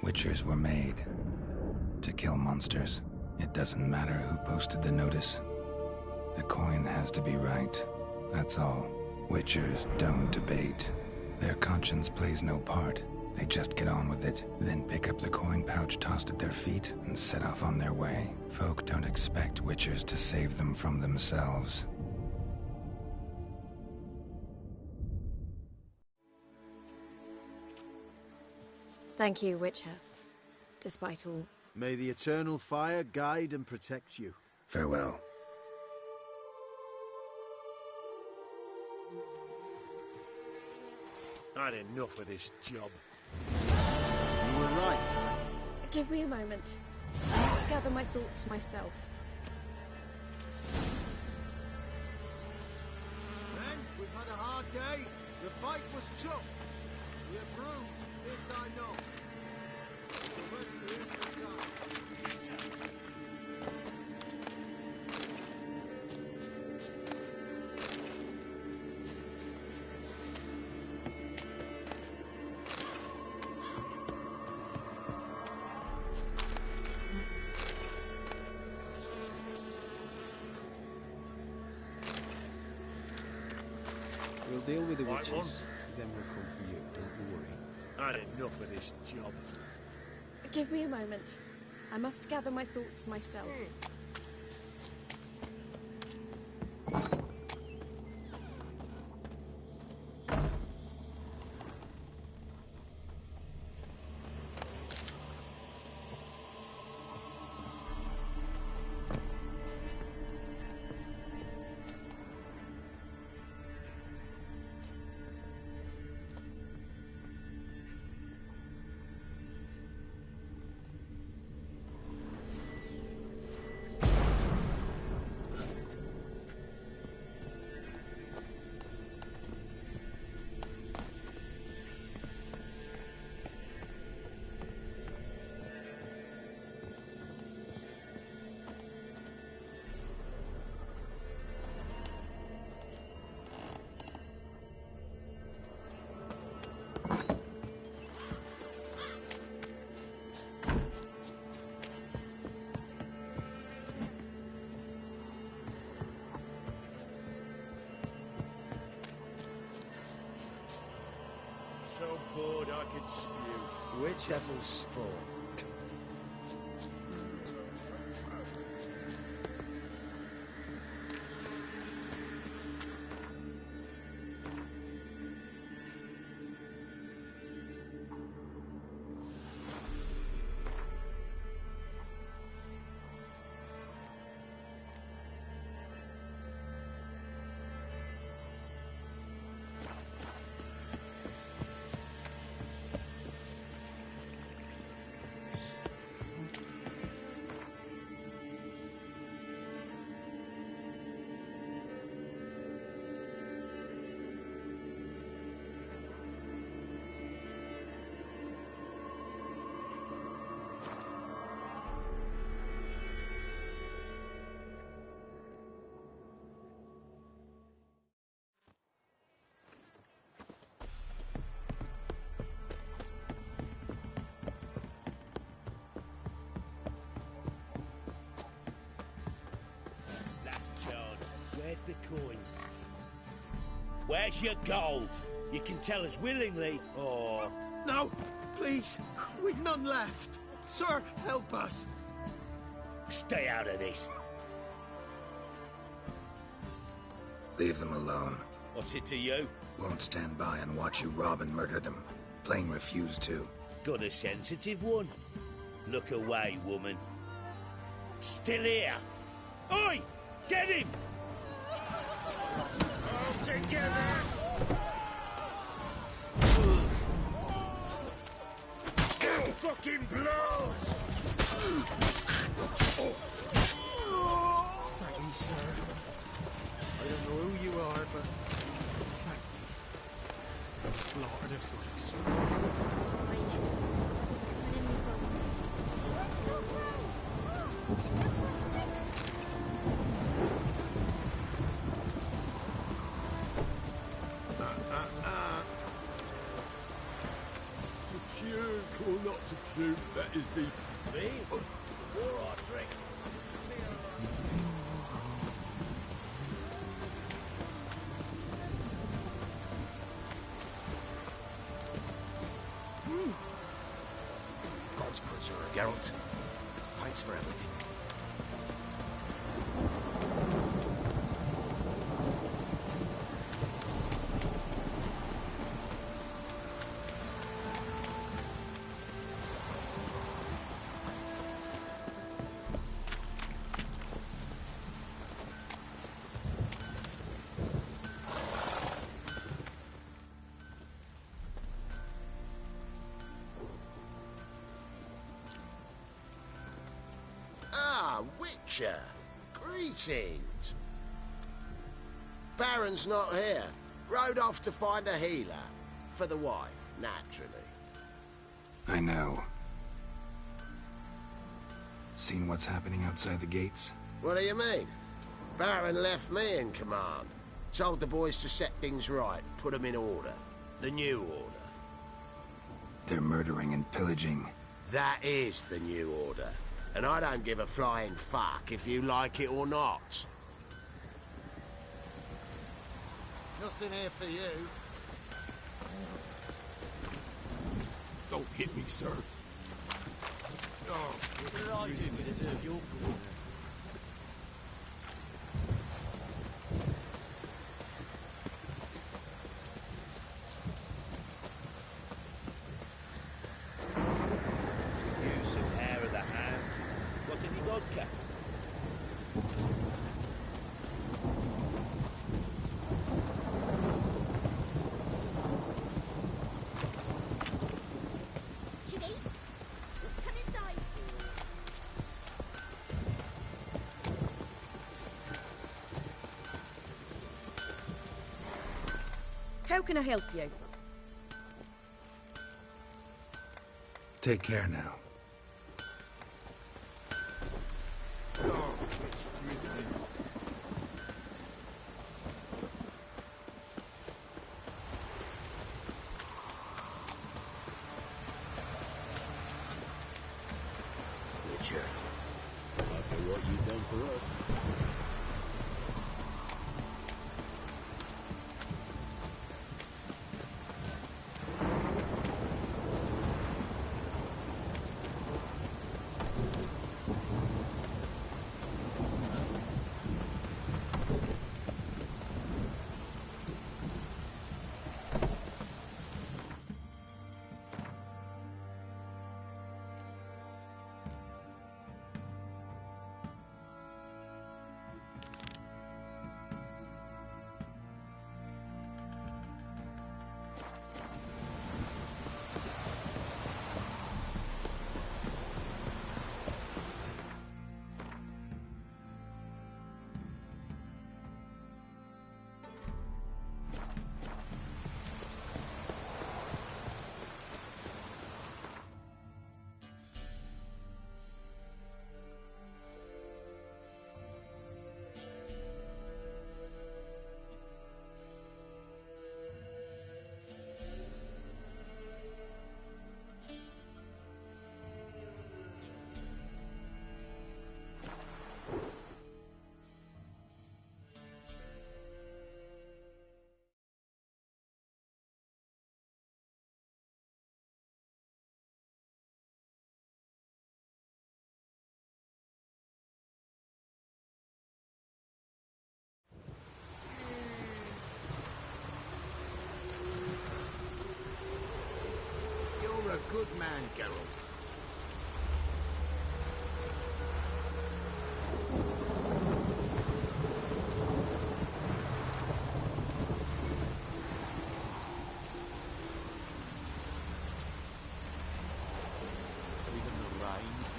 Witchers were made to kill monsters. It doesn't matter who posted the notice. The coin has to be right. That's all. Witchers don't debate. Their conscience plays no part. They just get on with it, then pick up the coin pouch tossed at their feet and set off on their way. Folk don't expect witchers to save them from themselves. Thank you, Witcher. Despite all. May the eternal fire guide and protect you. Farewell. I'd enough of this job. You were right. Give me a moment. I must gather my thoughts myself. Men, we've had a hard day. The fight was tough. We are bruised, this I know. First there is the time. We'll deal with the Right witches, one. then we'll come for you, don't you worry. I'd enough of this job. Give me a moment. I must gather my thoughts myself. So bored I could spew. Which devil's spawn? Where's the coin? Where's your gold? You can tell us willingly, or... No, please. We've none left. Sir, help us. Stay out of this. Leave them alone. What's it to you? Won't stand by and watch you rob and murder them. Plain refuse to. Got a sensitive one? Look away, woman. Still here. Oi! Get him! All together! Fucking blows! Thank you, sir. I don't know who you are, but thank you. You slaughtered us like so. Not to puke, that is the... Me? Or I drink. God's preserve, Geralt. Thanks for everything. Witcher, greetings. Baron's not here. Rode off to find a healer. For the wife, naturally. I know. Seen what's happening outside the gates? What do you mean? Baron left me in command. Told the boys to set things right, put them in order. The new order. They're murdering and pillaging. That is the new order. And I don't give a flying fuck if you like it or not. Nothing here for you. Don't hit me, sir. Oh, What did I do to deserve your corner? You some hair of the hand. What have you got, Cap? Kiddies, come inside. How can I help you? Take care now. oh, it's drizzling. Witcher. After what you've done for us. You're a good man, Geralt. Even the rain's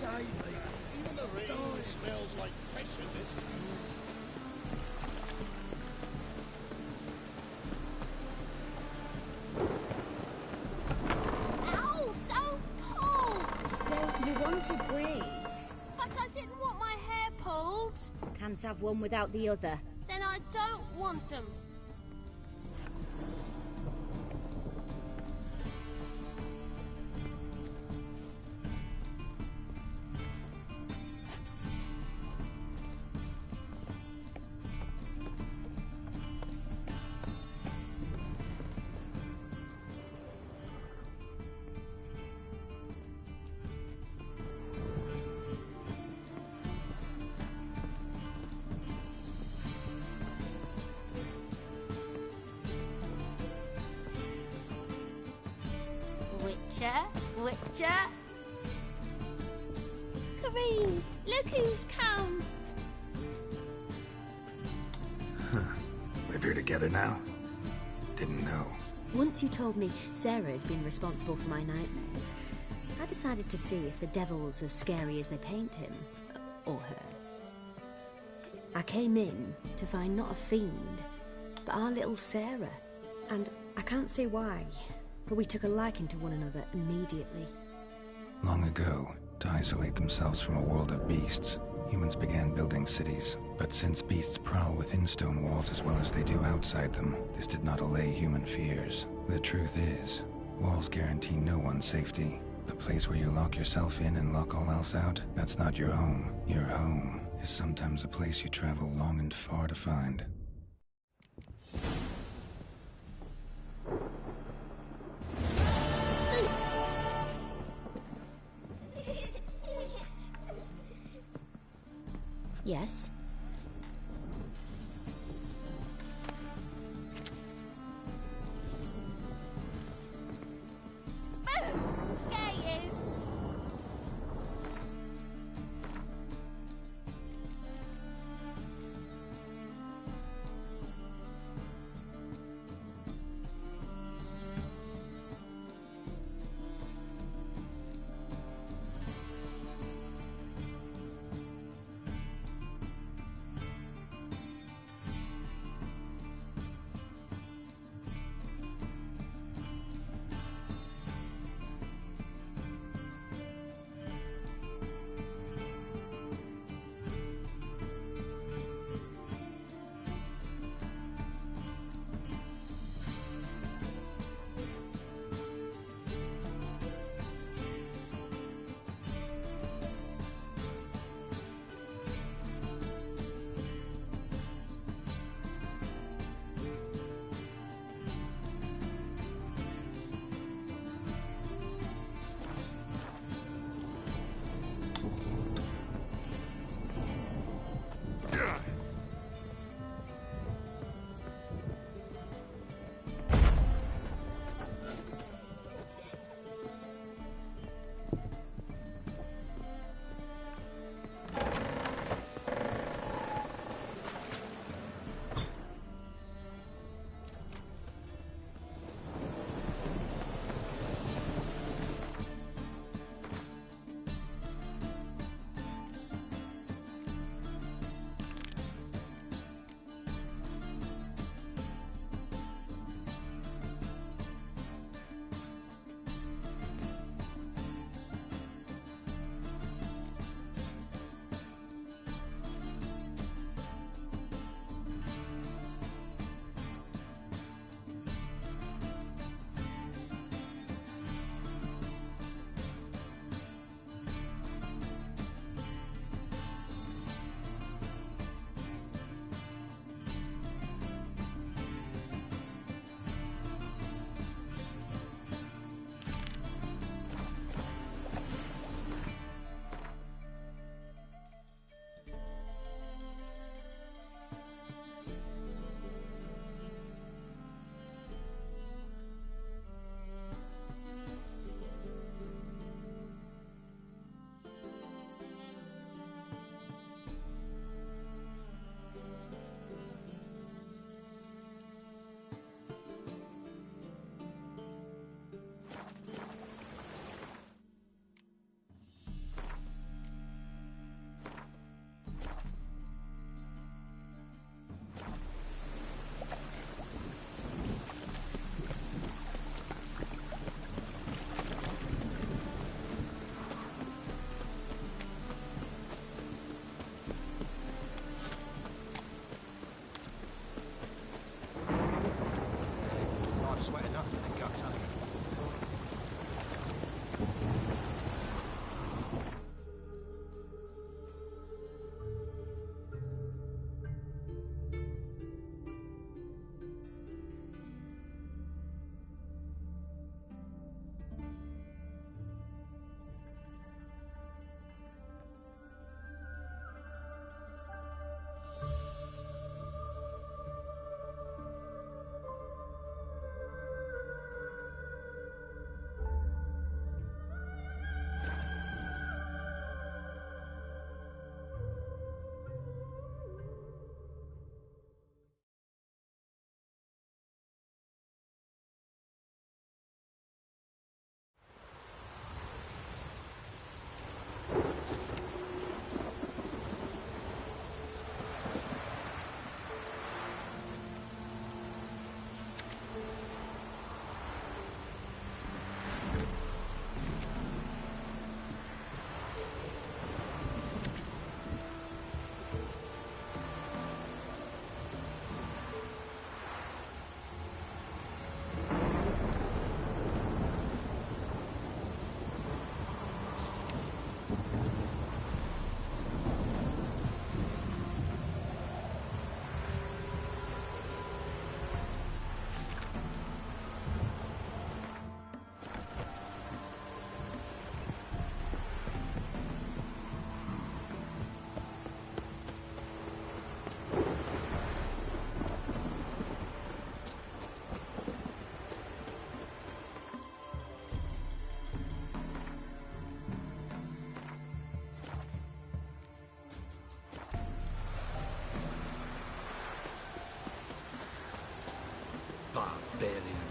save me. Even the rain smells like piss in this town. Ow! Don't pull! Well, you wanted braids. But I didn't want my hair pulled. Can't have one without the other. Then I don't want them. Witcher. Kareem, look who's come. Live here together now? Didn't know. Once you told me Sarah had been responsible for my nightmares, I decided to see if the devil's as scary as they paint him. Or her. I came in to find not a fiend, but our little Sarah. And I can't say why, but we took a liking to one another immediately. Long ago, to isolate themselves from a world of beasts, humans began building cities. But since beasts prowl within stone walls as well as they do outside them, this did not allay human fears. The truth is, walls guarantee no one's safety. The place where you lock yourself in and lock all else out, that's not your home. Your home is sometimes a place you travel long and far to find. Yes? Boom! Skating!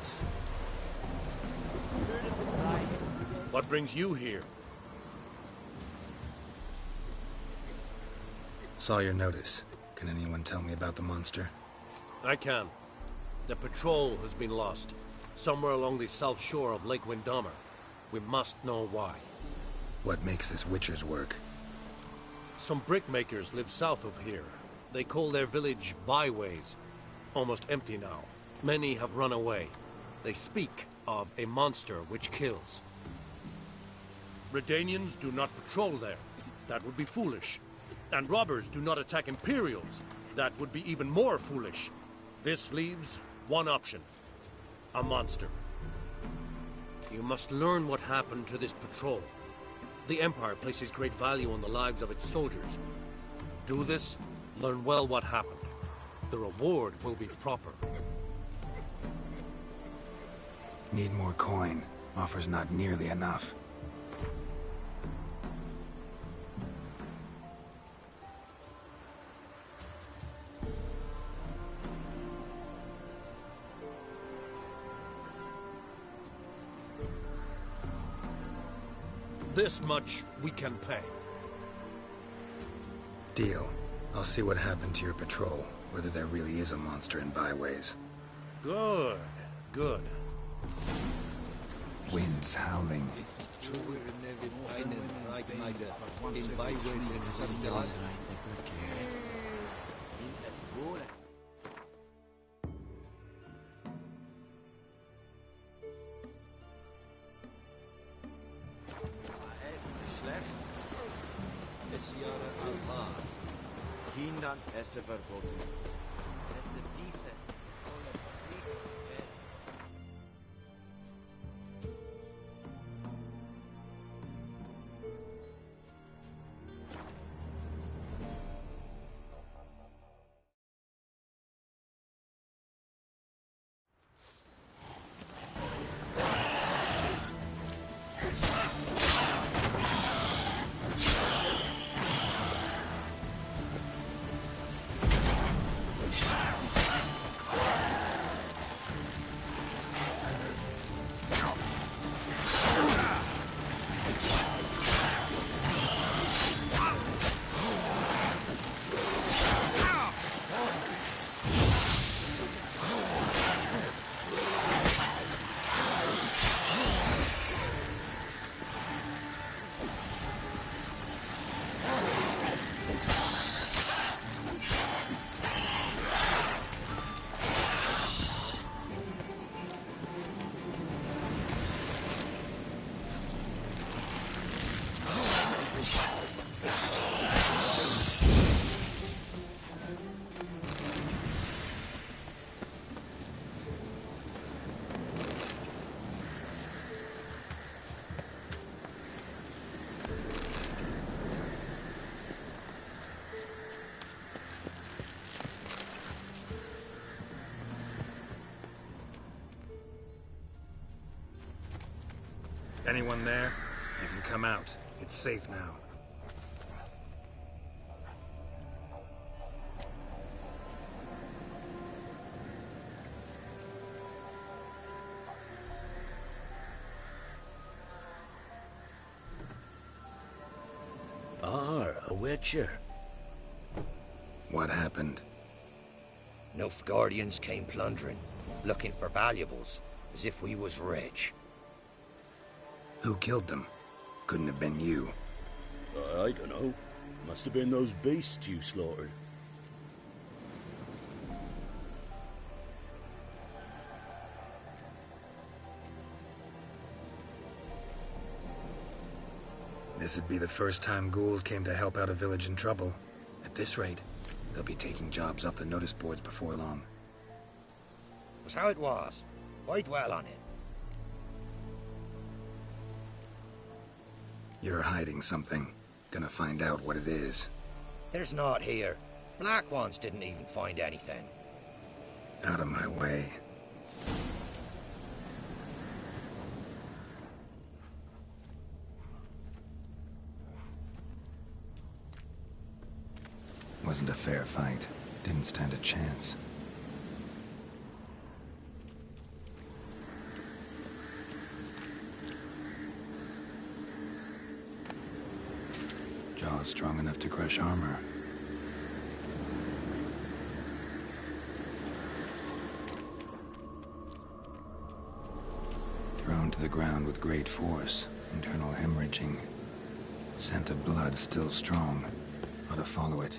Prince. What brings you here? Saw your notice. Can anyone tell me about the monster? I can. The patrol has been lost. Somewhere along the south shore of Lake Windammer. We must know why. What makes this Witcher's work? Some brickmakers live south of here. They call their village byways. Almost empty now. Many have run away. They speak of a monster which kills. Redanians do not patrol there. That would be foolish. And robbers do not attack Imperials. That would be even more foolish. This leaves one option. A monster. You must learn what happened to this patrol. The Empire places great value on the lives of its soldiers. Do this, learn well what happened. The reward will be proper. Need more coin. Offer's not nearly enough. This much we can pay. Deal. I'll see what happened to your patrol, whether there really is a monster in byways. Good, good. Winds howling. Hindern esse verboten. Esse diese. Anyone there? You can come out. It's safe now. A Witcher. What happened? Nilfgaardians came plundering, looking for valuables, as if we was rich. Who killed them? Couldn't have been you. I don't know. Must have been those beasts you slaughtered. This'd be the first time ghouls came to help out a village in trouble. At this rate, they'll be taking jobs off the notice boards before long. Was how it was. Why dwell on it? You're hiding something. Gonna find out what it is. There's naught here. Black ones didn't even find anything. Out of my way. Wasn't a fair fight. Didn't stand a chance. claws strong enough to crush armor. Thrown to the ground with great force, internal hemorrhaging. Scent of blood still strong. Ought to follow it.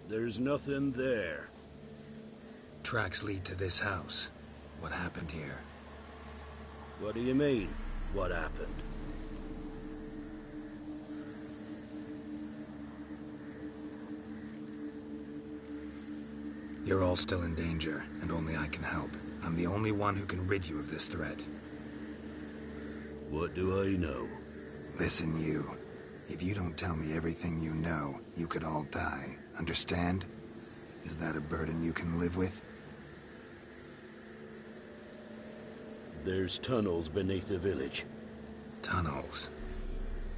There's nothing there. Tracks lead to this house. What happened here? What do you mean, what happened? You're all still in danger, and only I can help. I'm the only one who can rid you of this threat. What do I know? Listen, you. If you don't tell me everything you know, you could all die. Understand? Is that a burden you can live with? There's tunnels beneath the village. Tunnels?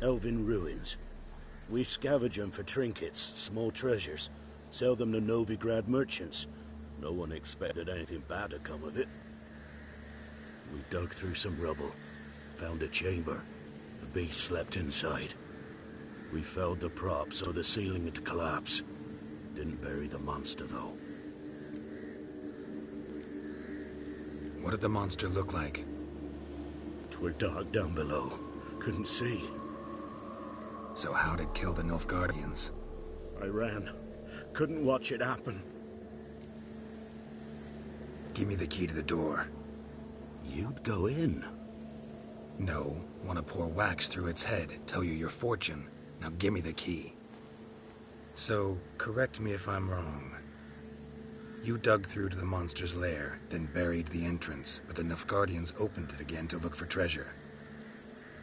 Elven ruins. We scavenge them for trinkets, small treasures. Sell them to Novigrad merchants. No one expected anything bad to come of it. We dug through some rubble. Found a chamber. The beast slept inside. We felled the prop so the ceiling had collapsed. Didn't bury the monster, though. What did the monster look like? 'Twere dark down below. Couldn't see. So how'd it kill the Nilfgaardians? I ran. Couldn't watch it happen. Give me the key to the door. You'd go in? No. Want to pour wax through its head, tell you your fortune. Now give me the key. So, correct me if I'm wrong. You dug through to the monster's lair, then buried the entrance, but the Nilfgaardians opened it again to look for treasure.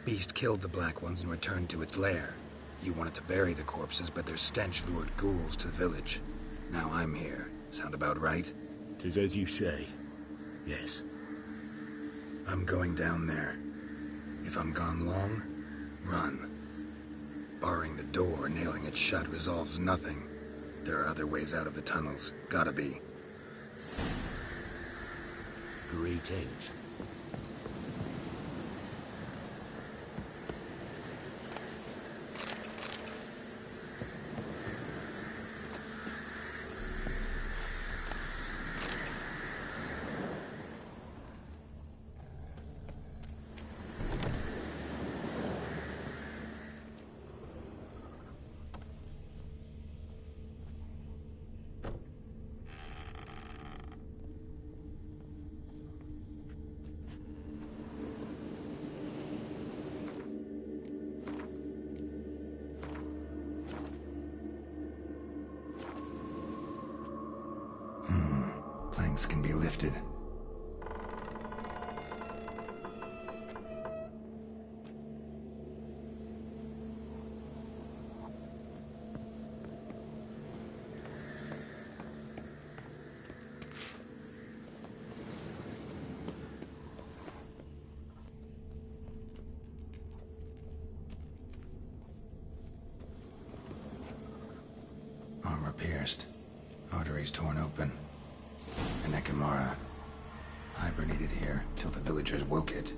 Beast killed the Black Ones and returned to its lair. You wanted to bury the corpses, but their stench lured ghouls to the village. Now I'm here. Sound about right? 'Tis as you say. Yes. I'm going down there. If I'm gone long, run. Barring the door, nailing it shut resolves nothing. There are other ways out of the tunnels. Gotta be. Greetings. Planks can be lifted. Armor pierced. Arteries torn open. An Ekimara. Hibernated here till the villagers woke it.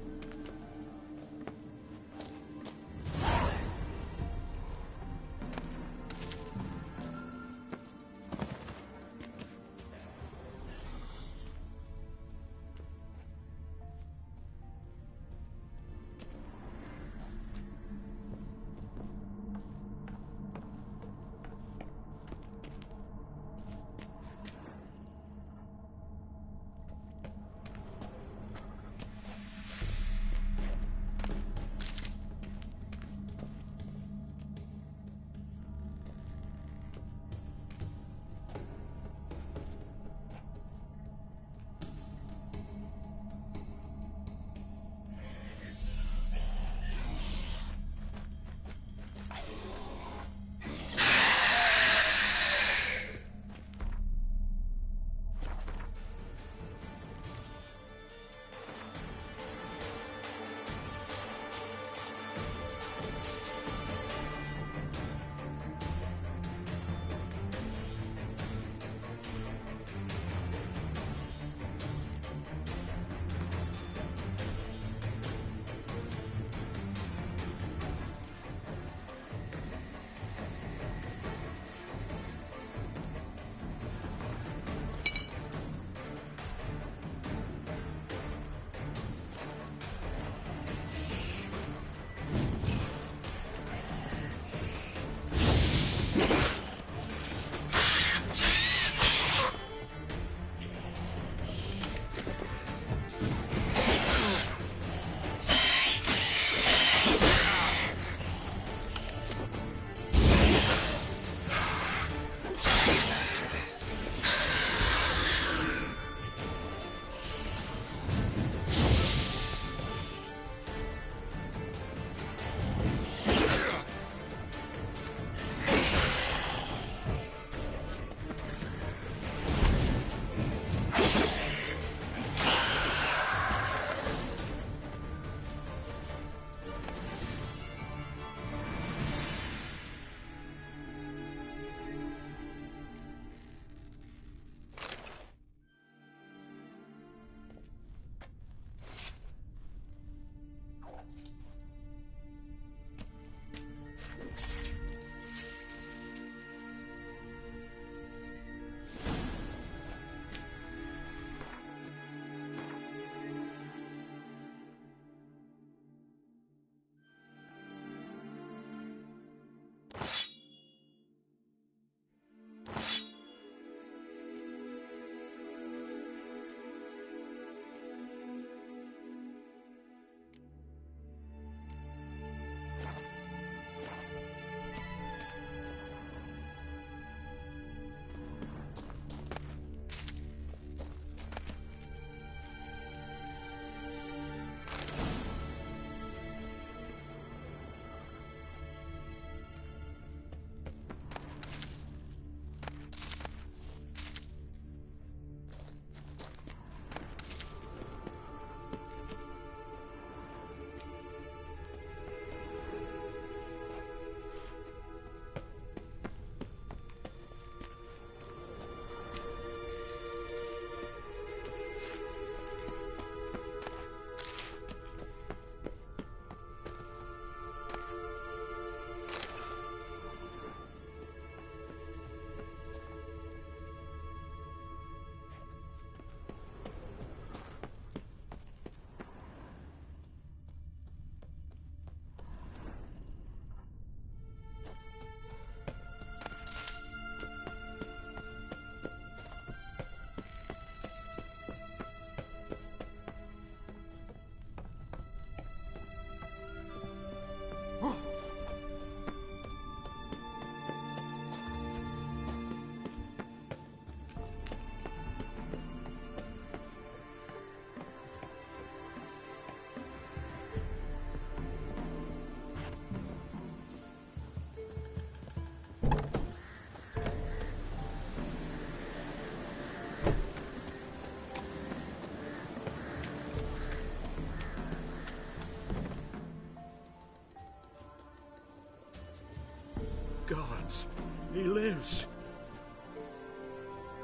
else?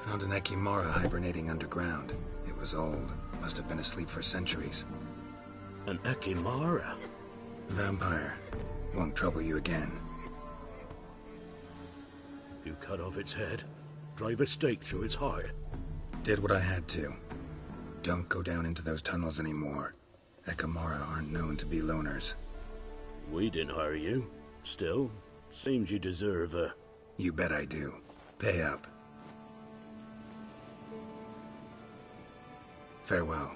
Found an Ekimara hibernating underground. It was old. Must have been asleep for centuries. An Ekimara? Vampire. Won't trouble you again. You cut off its head, drive a stake through its heart. Did what I had to. Don't go down into those tunnels anymore. Ekimara aren't known to be loners. We didn't hire you. Still, seems you deserve a... You bet I do. Pay up. Farewell.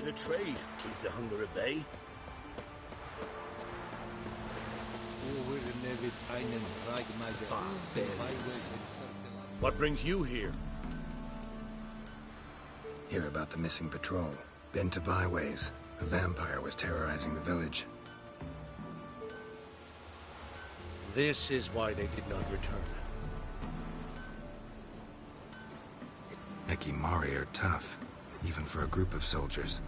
The trade keeps the hunger at bay. What brings you here? Hear about the missing patrol. Been to byways. A vampire was terrorizing the village. This is why they did not return. Ekimari are tough, even for a group of soldiers.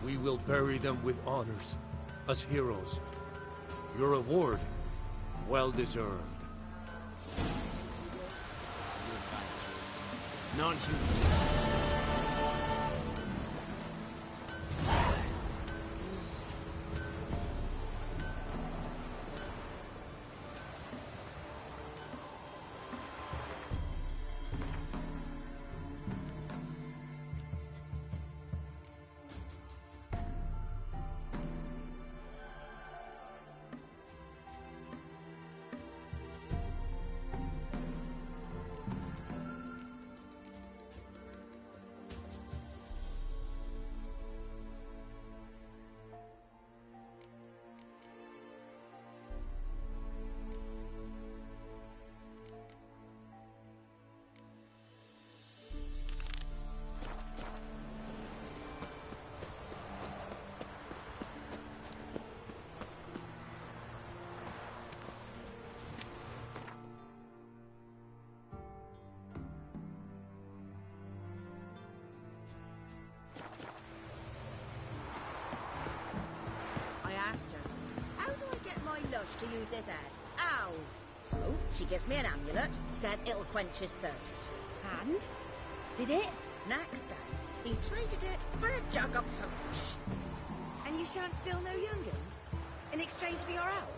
We will bury them with honors, as heroes. Your reward, well deserved. Non-human. charged to use his head. Ow! So, she gives me an amulet, says it'll quench his thirst. And? Did it? Next day, he traded it for a jug of hooch. And you shan't steal no young'uns? In exchange for your help?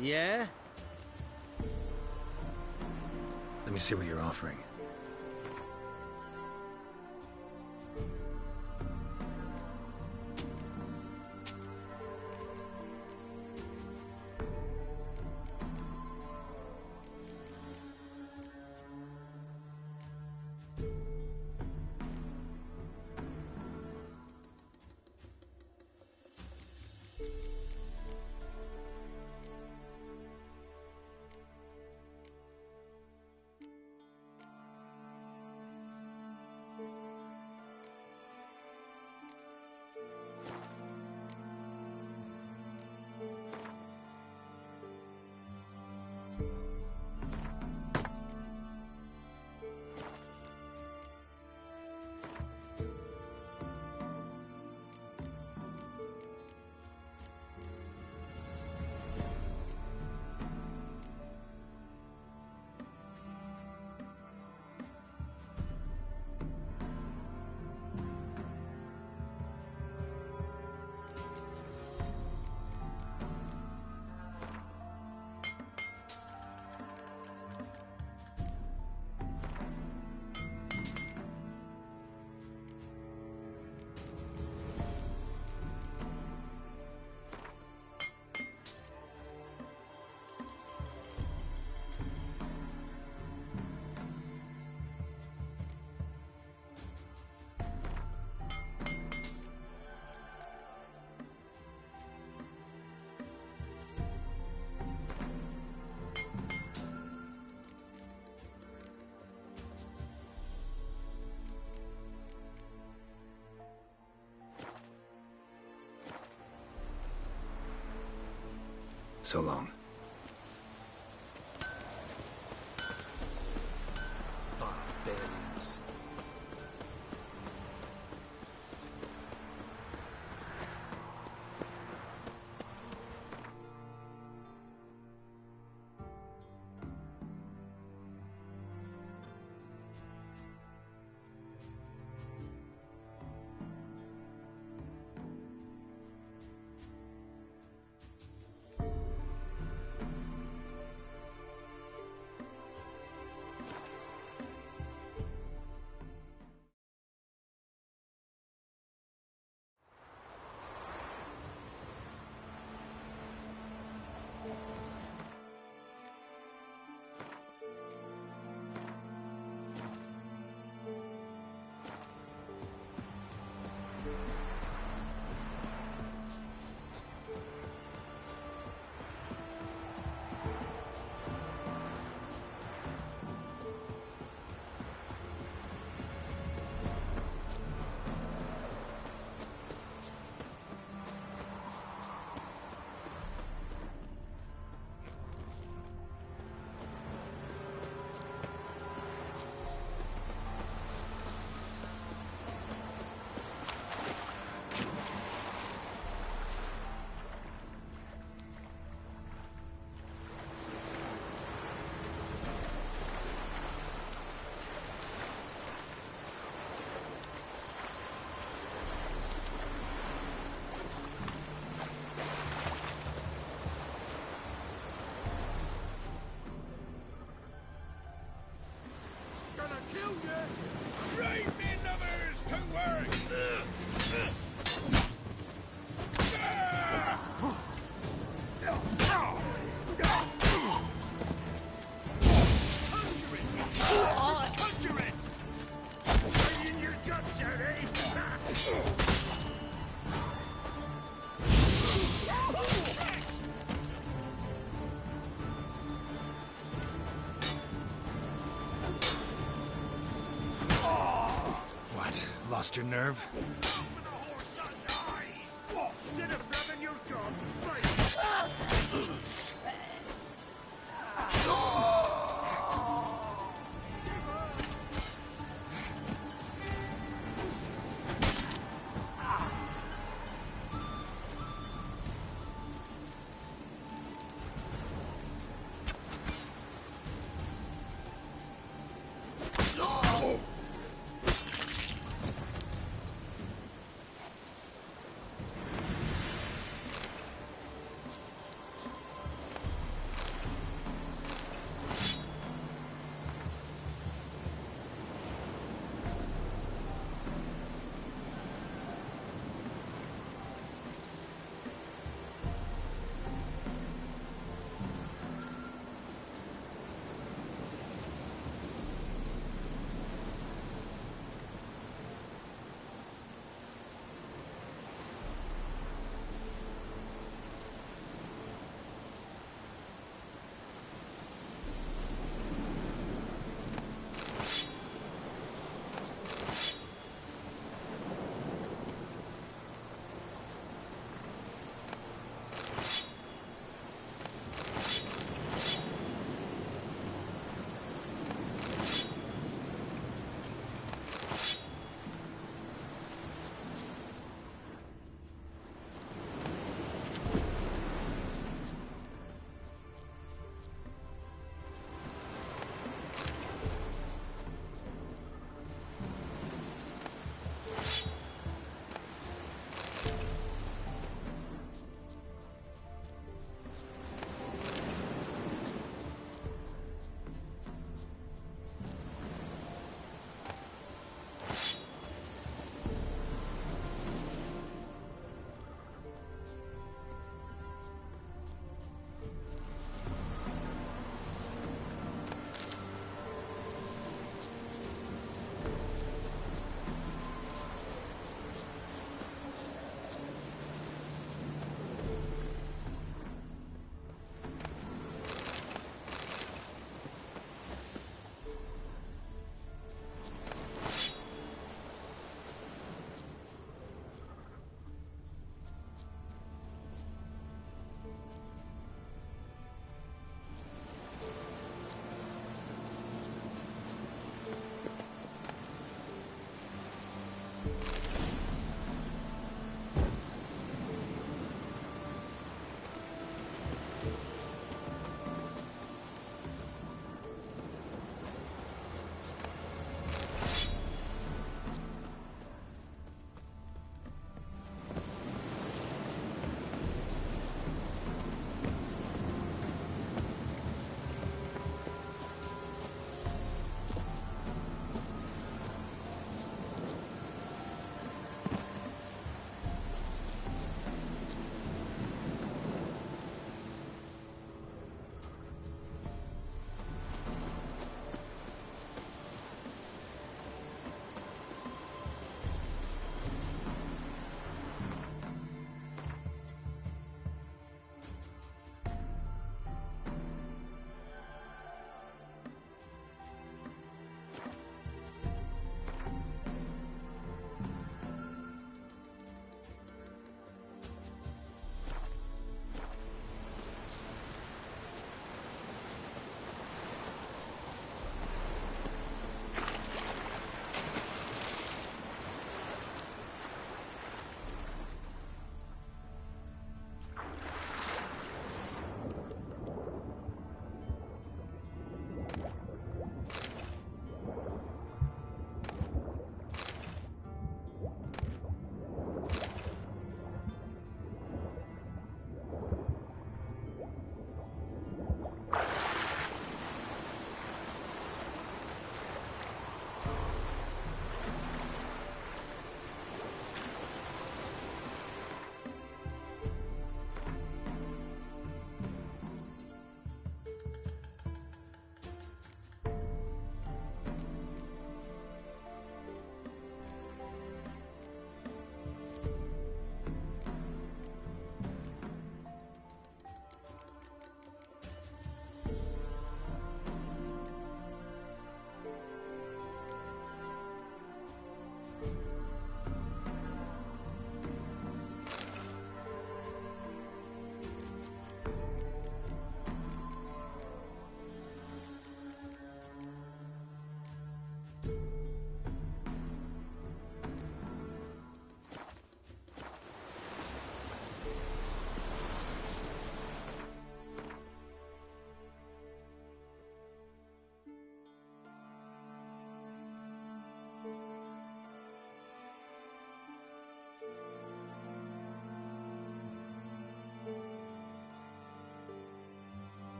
Yeah? Let me see what you're offering. So long. Barbarians. Lost your nerve? Instead of grabbing your gun, fight!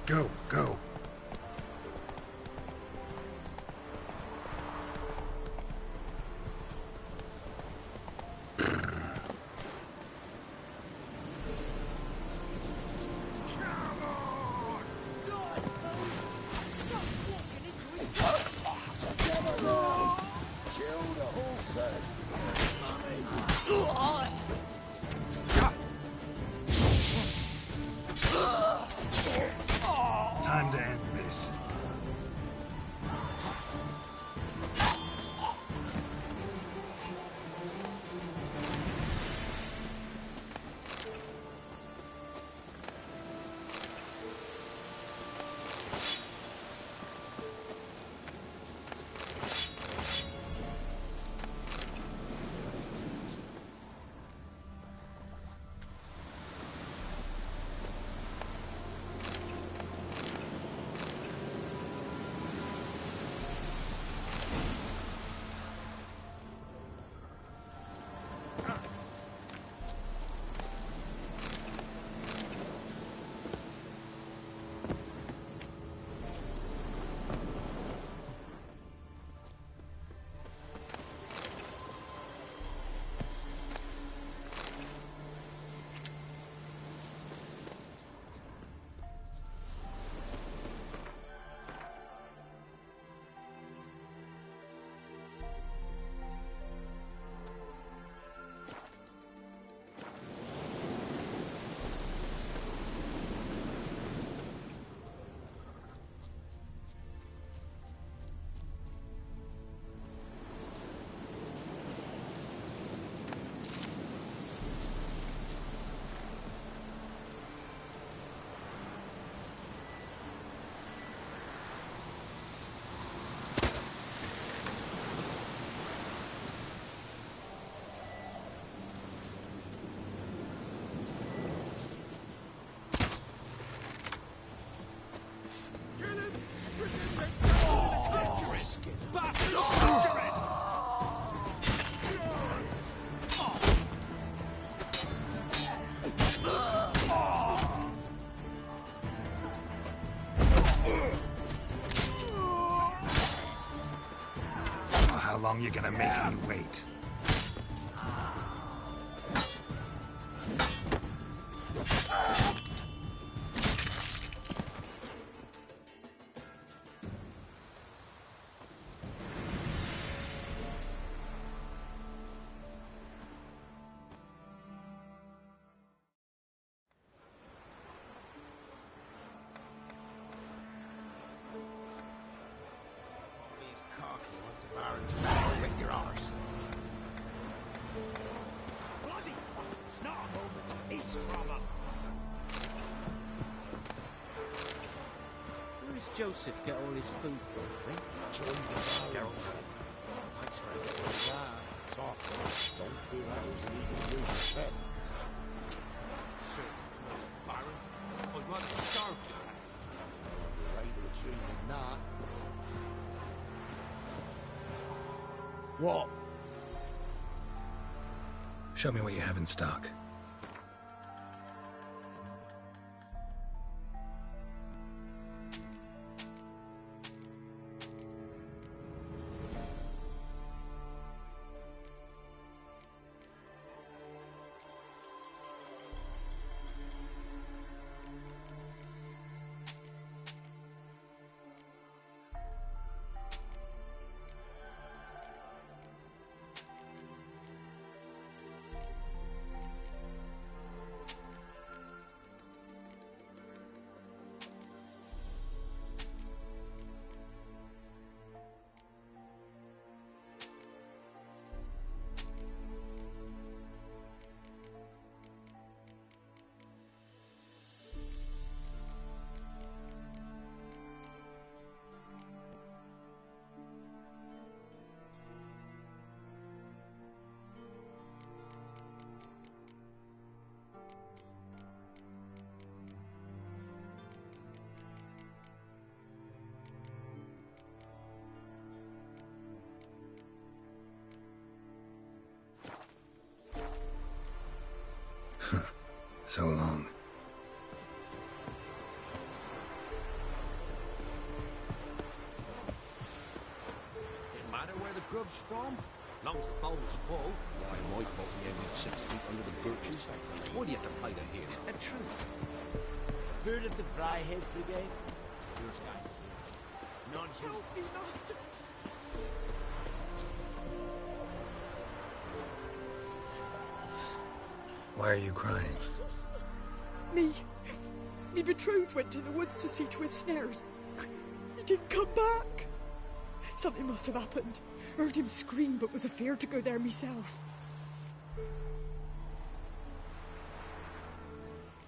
Go, go. Time to end this. How long you gonna make me wait? With your arse. Bloody fuck! It's not a moment's peace from him. Where does Joseph get all his food from, eh? Geralt. Thanks for everything. It's off. Don't fear others and even use the tests. Sir, Baron, I'd rather starve you. You're right to achieve that. What? Show me what you have in stock. So long. booze from? Long as the bowl's full. Why, my folks ended 6 feet under the birches. Why do you have to play the heel? The truth. Heard of the Fryhead Brigade? Yours guys. None. Help me, master. Why are you crying? Me betrothed went to the woods to see to his snares. He didn't come back. Something must have happened. Heard him scream, but was afeard to go there myself.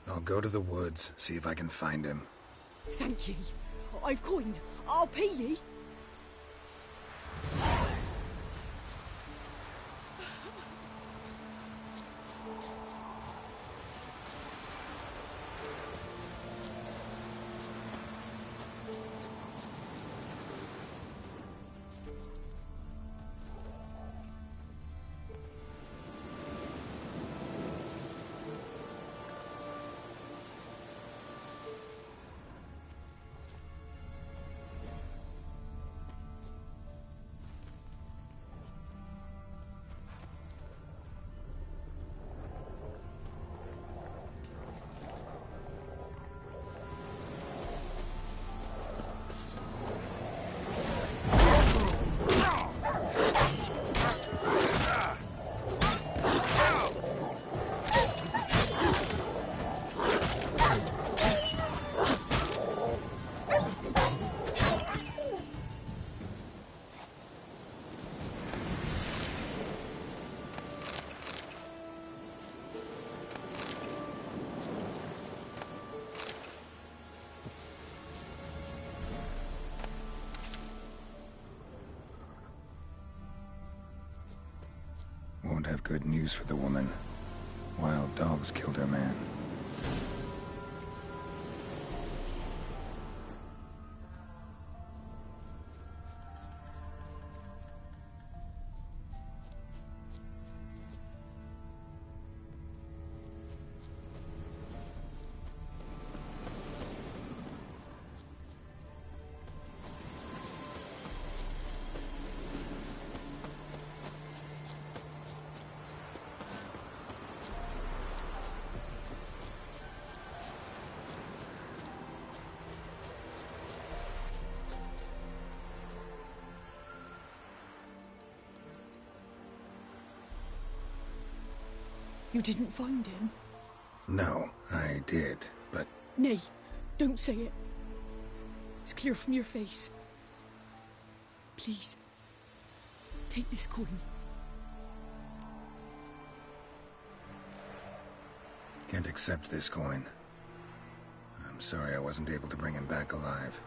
I'll go to the woods, see if I can find him. Thank ye. I've coin. I'll pay ye. Won't have good news for the woman. Wild dogs killed her man. You didn't find him? No, I did, but... Nay, don't say it. It's clear from your face. Please, take this coin. Can't accept this coin. I'm sorry I wasn't able to bring him back alive.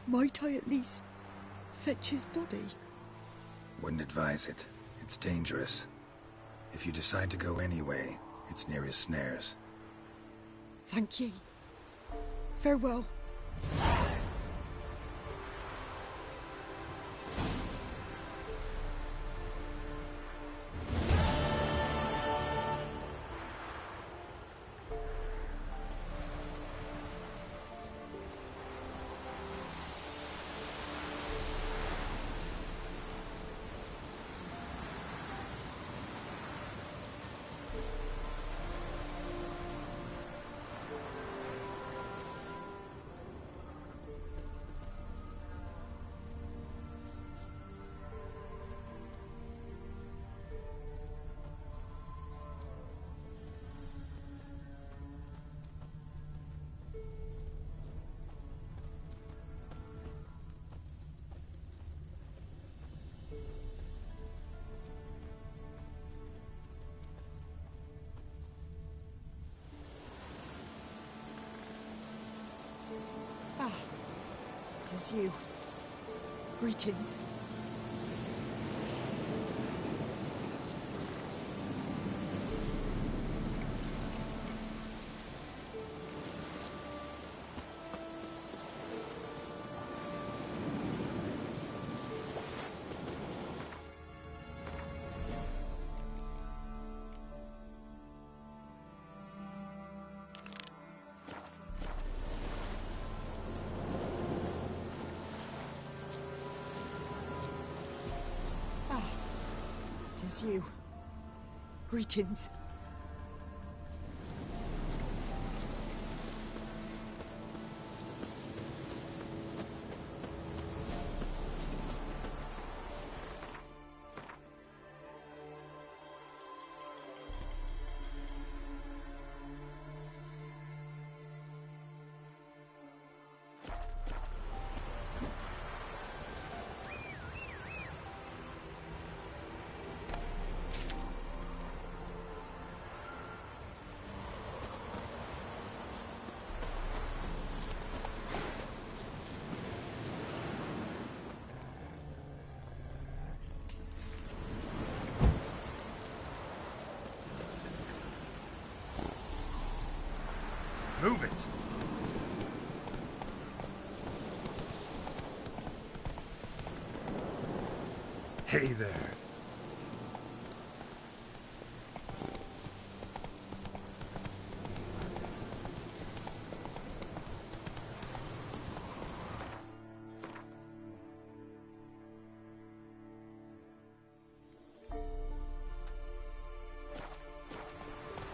Might I at least fetch his body? Wouldn't advise it. It's dangerous. If you decide to go anyway, it's near his snares. Thank ye. Farewell. Ah, it is you. Greetings. as you. Greetings. Move it! Hey there.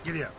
Giddy up.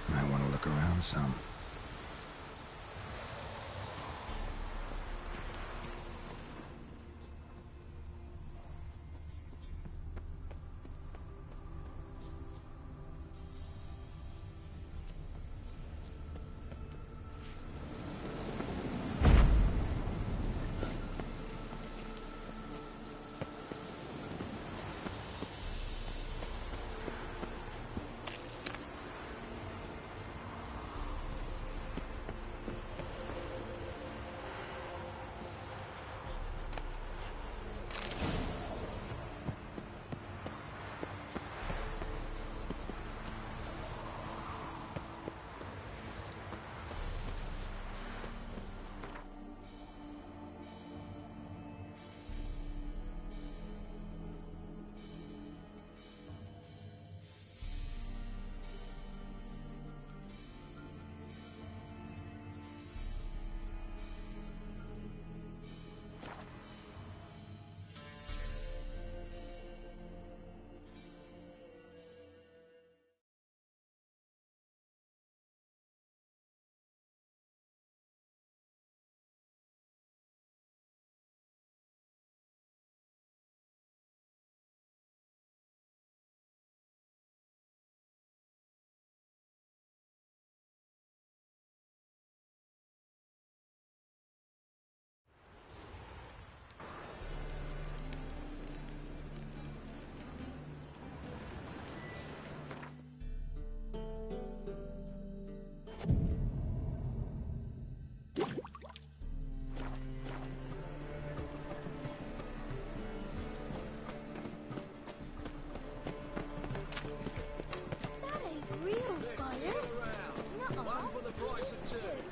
I want to look around some.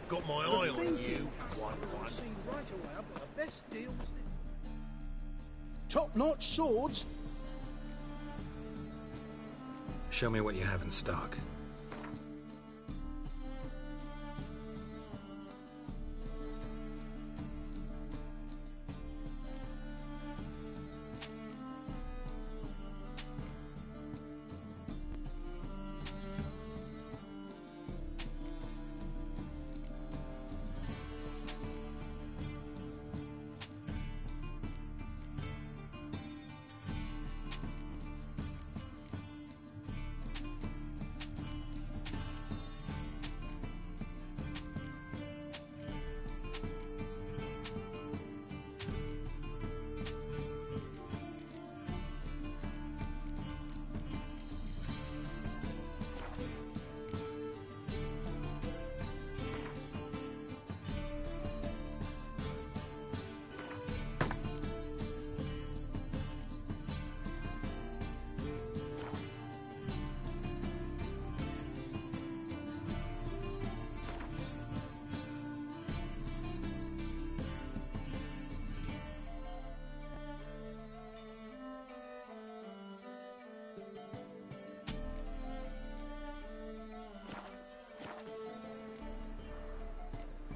Got my eye on you, one. See right away, I've got the best deals. Top-notch swords. Show me what you have in stock.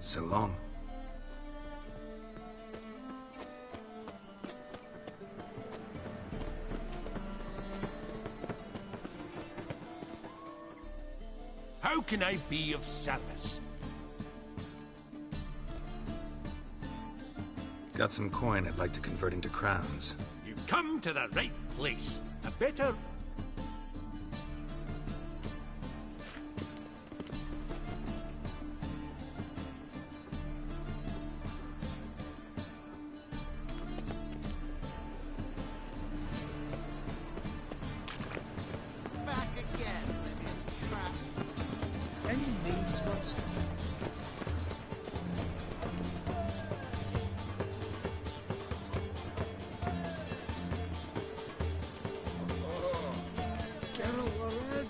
So long. How can I be of service? Got some coin I'd like to convert into crowns. You've come to the right place. A better... Back again, little trap. Any means once. Carol Warren.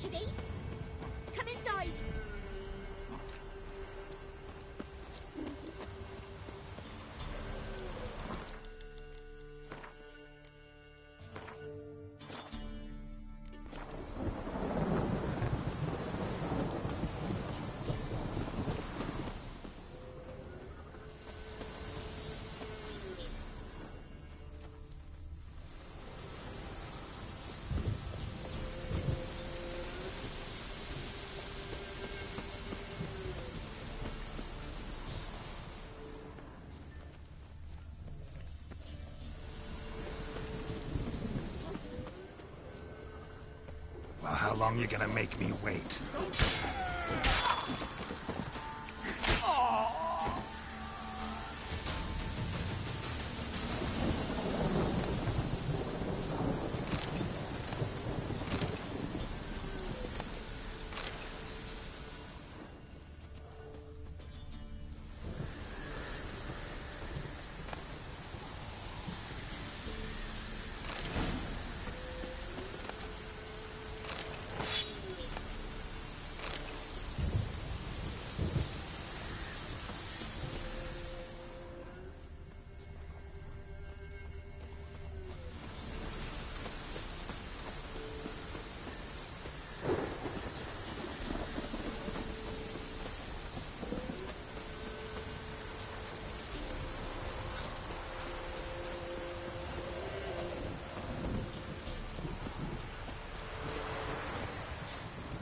Kiddies, come inside. Well, how long you gonna make me wait?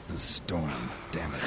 The storm, damn it.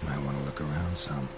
Might want to look around some.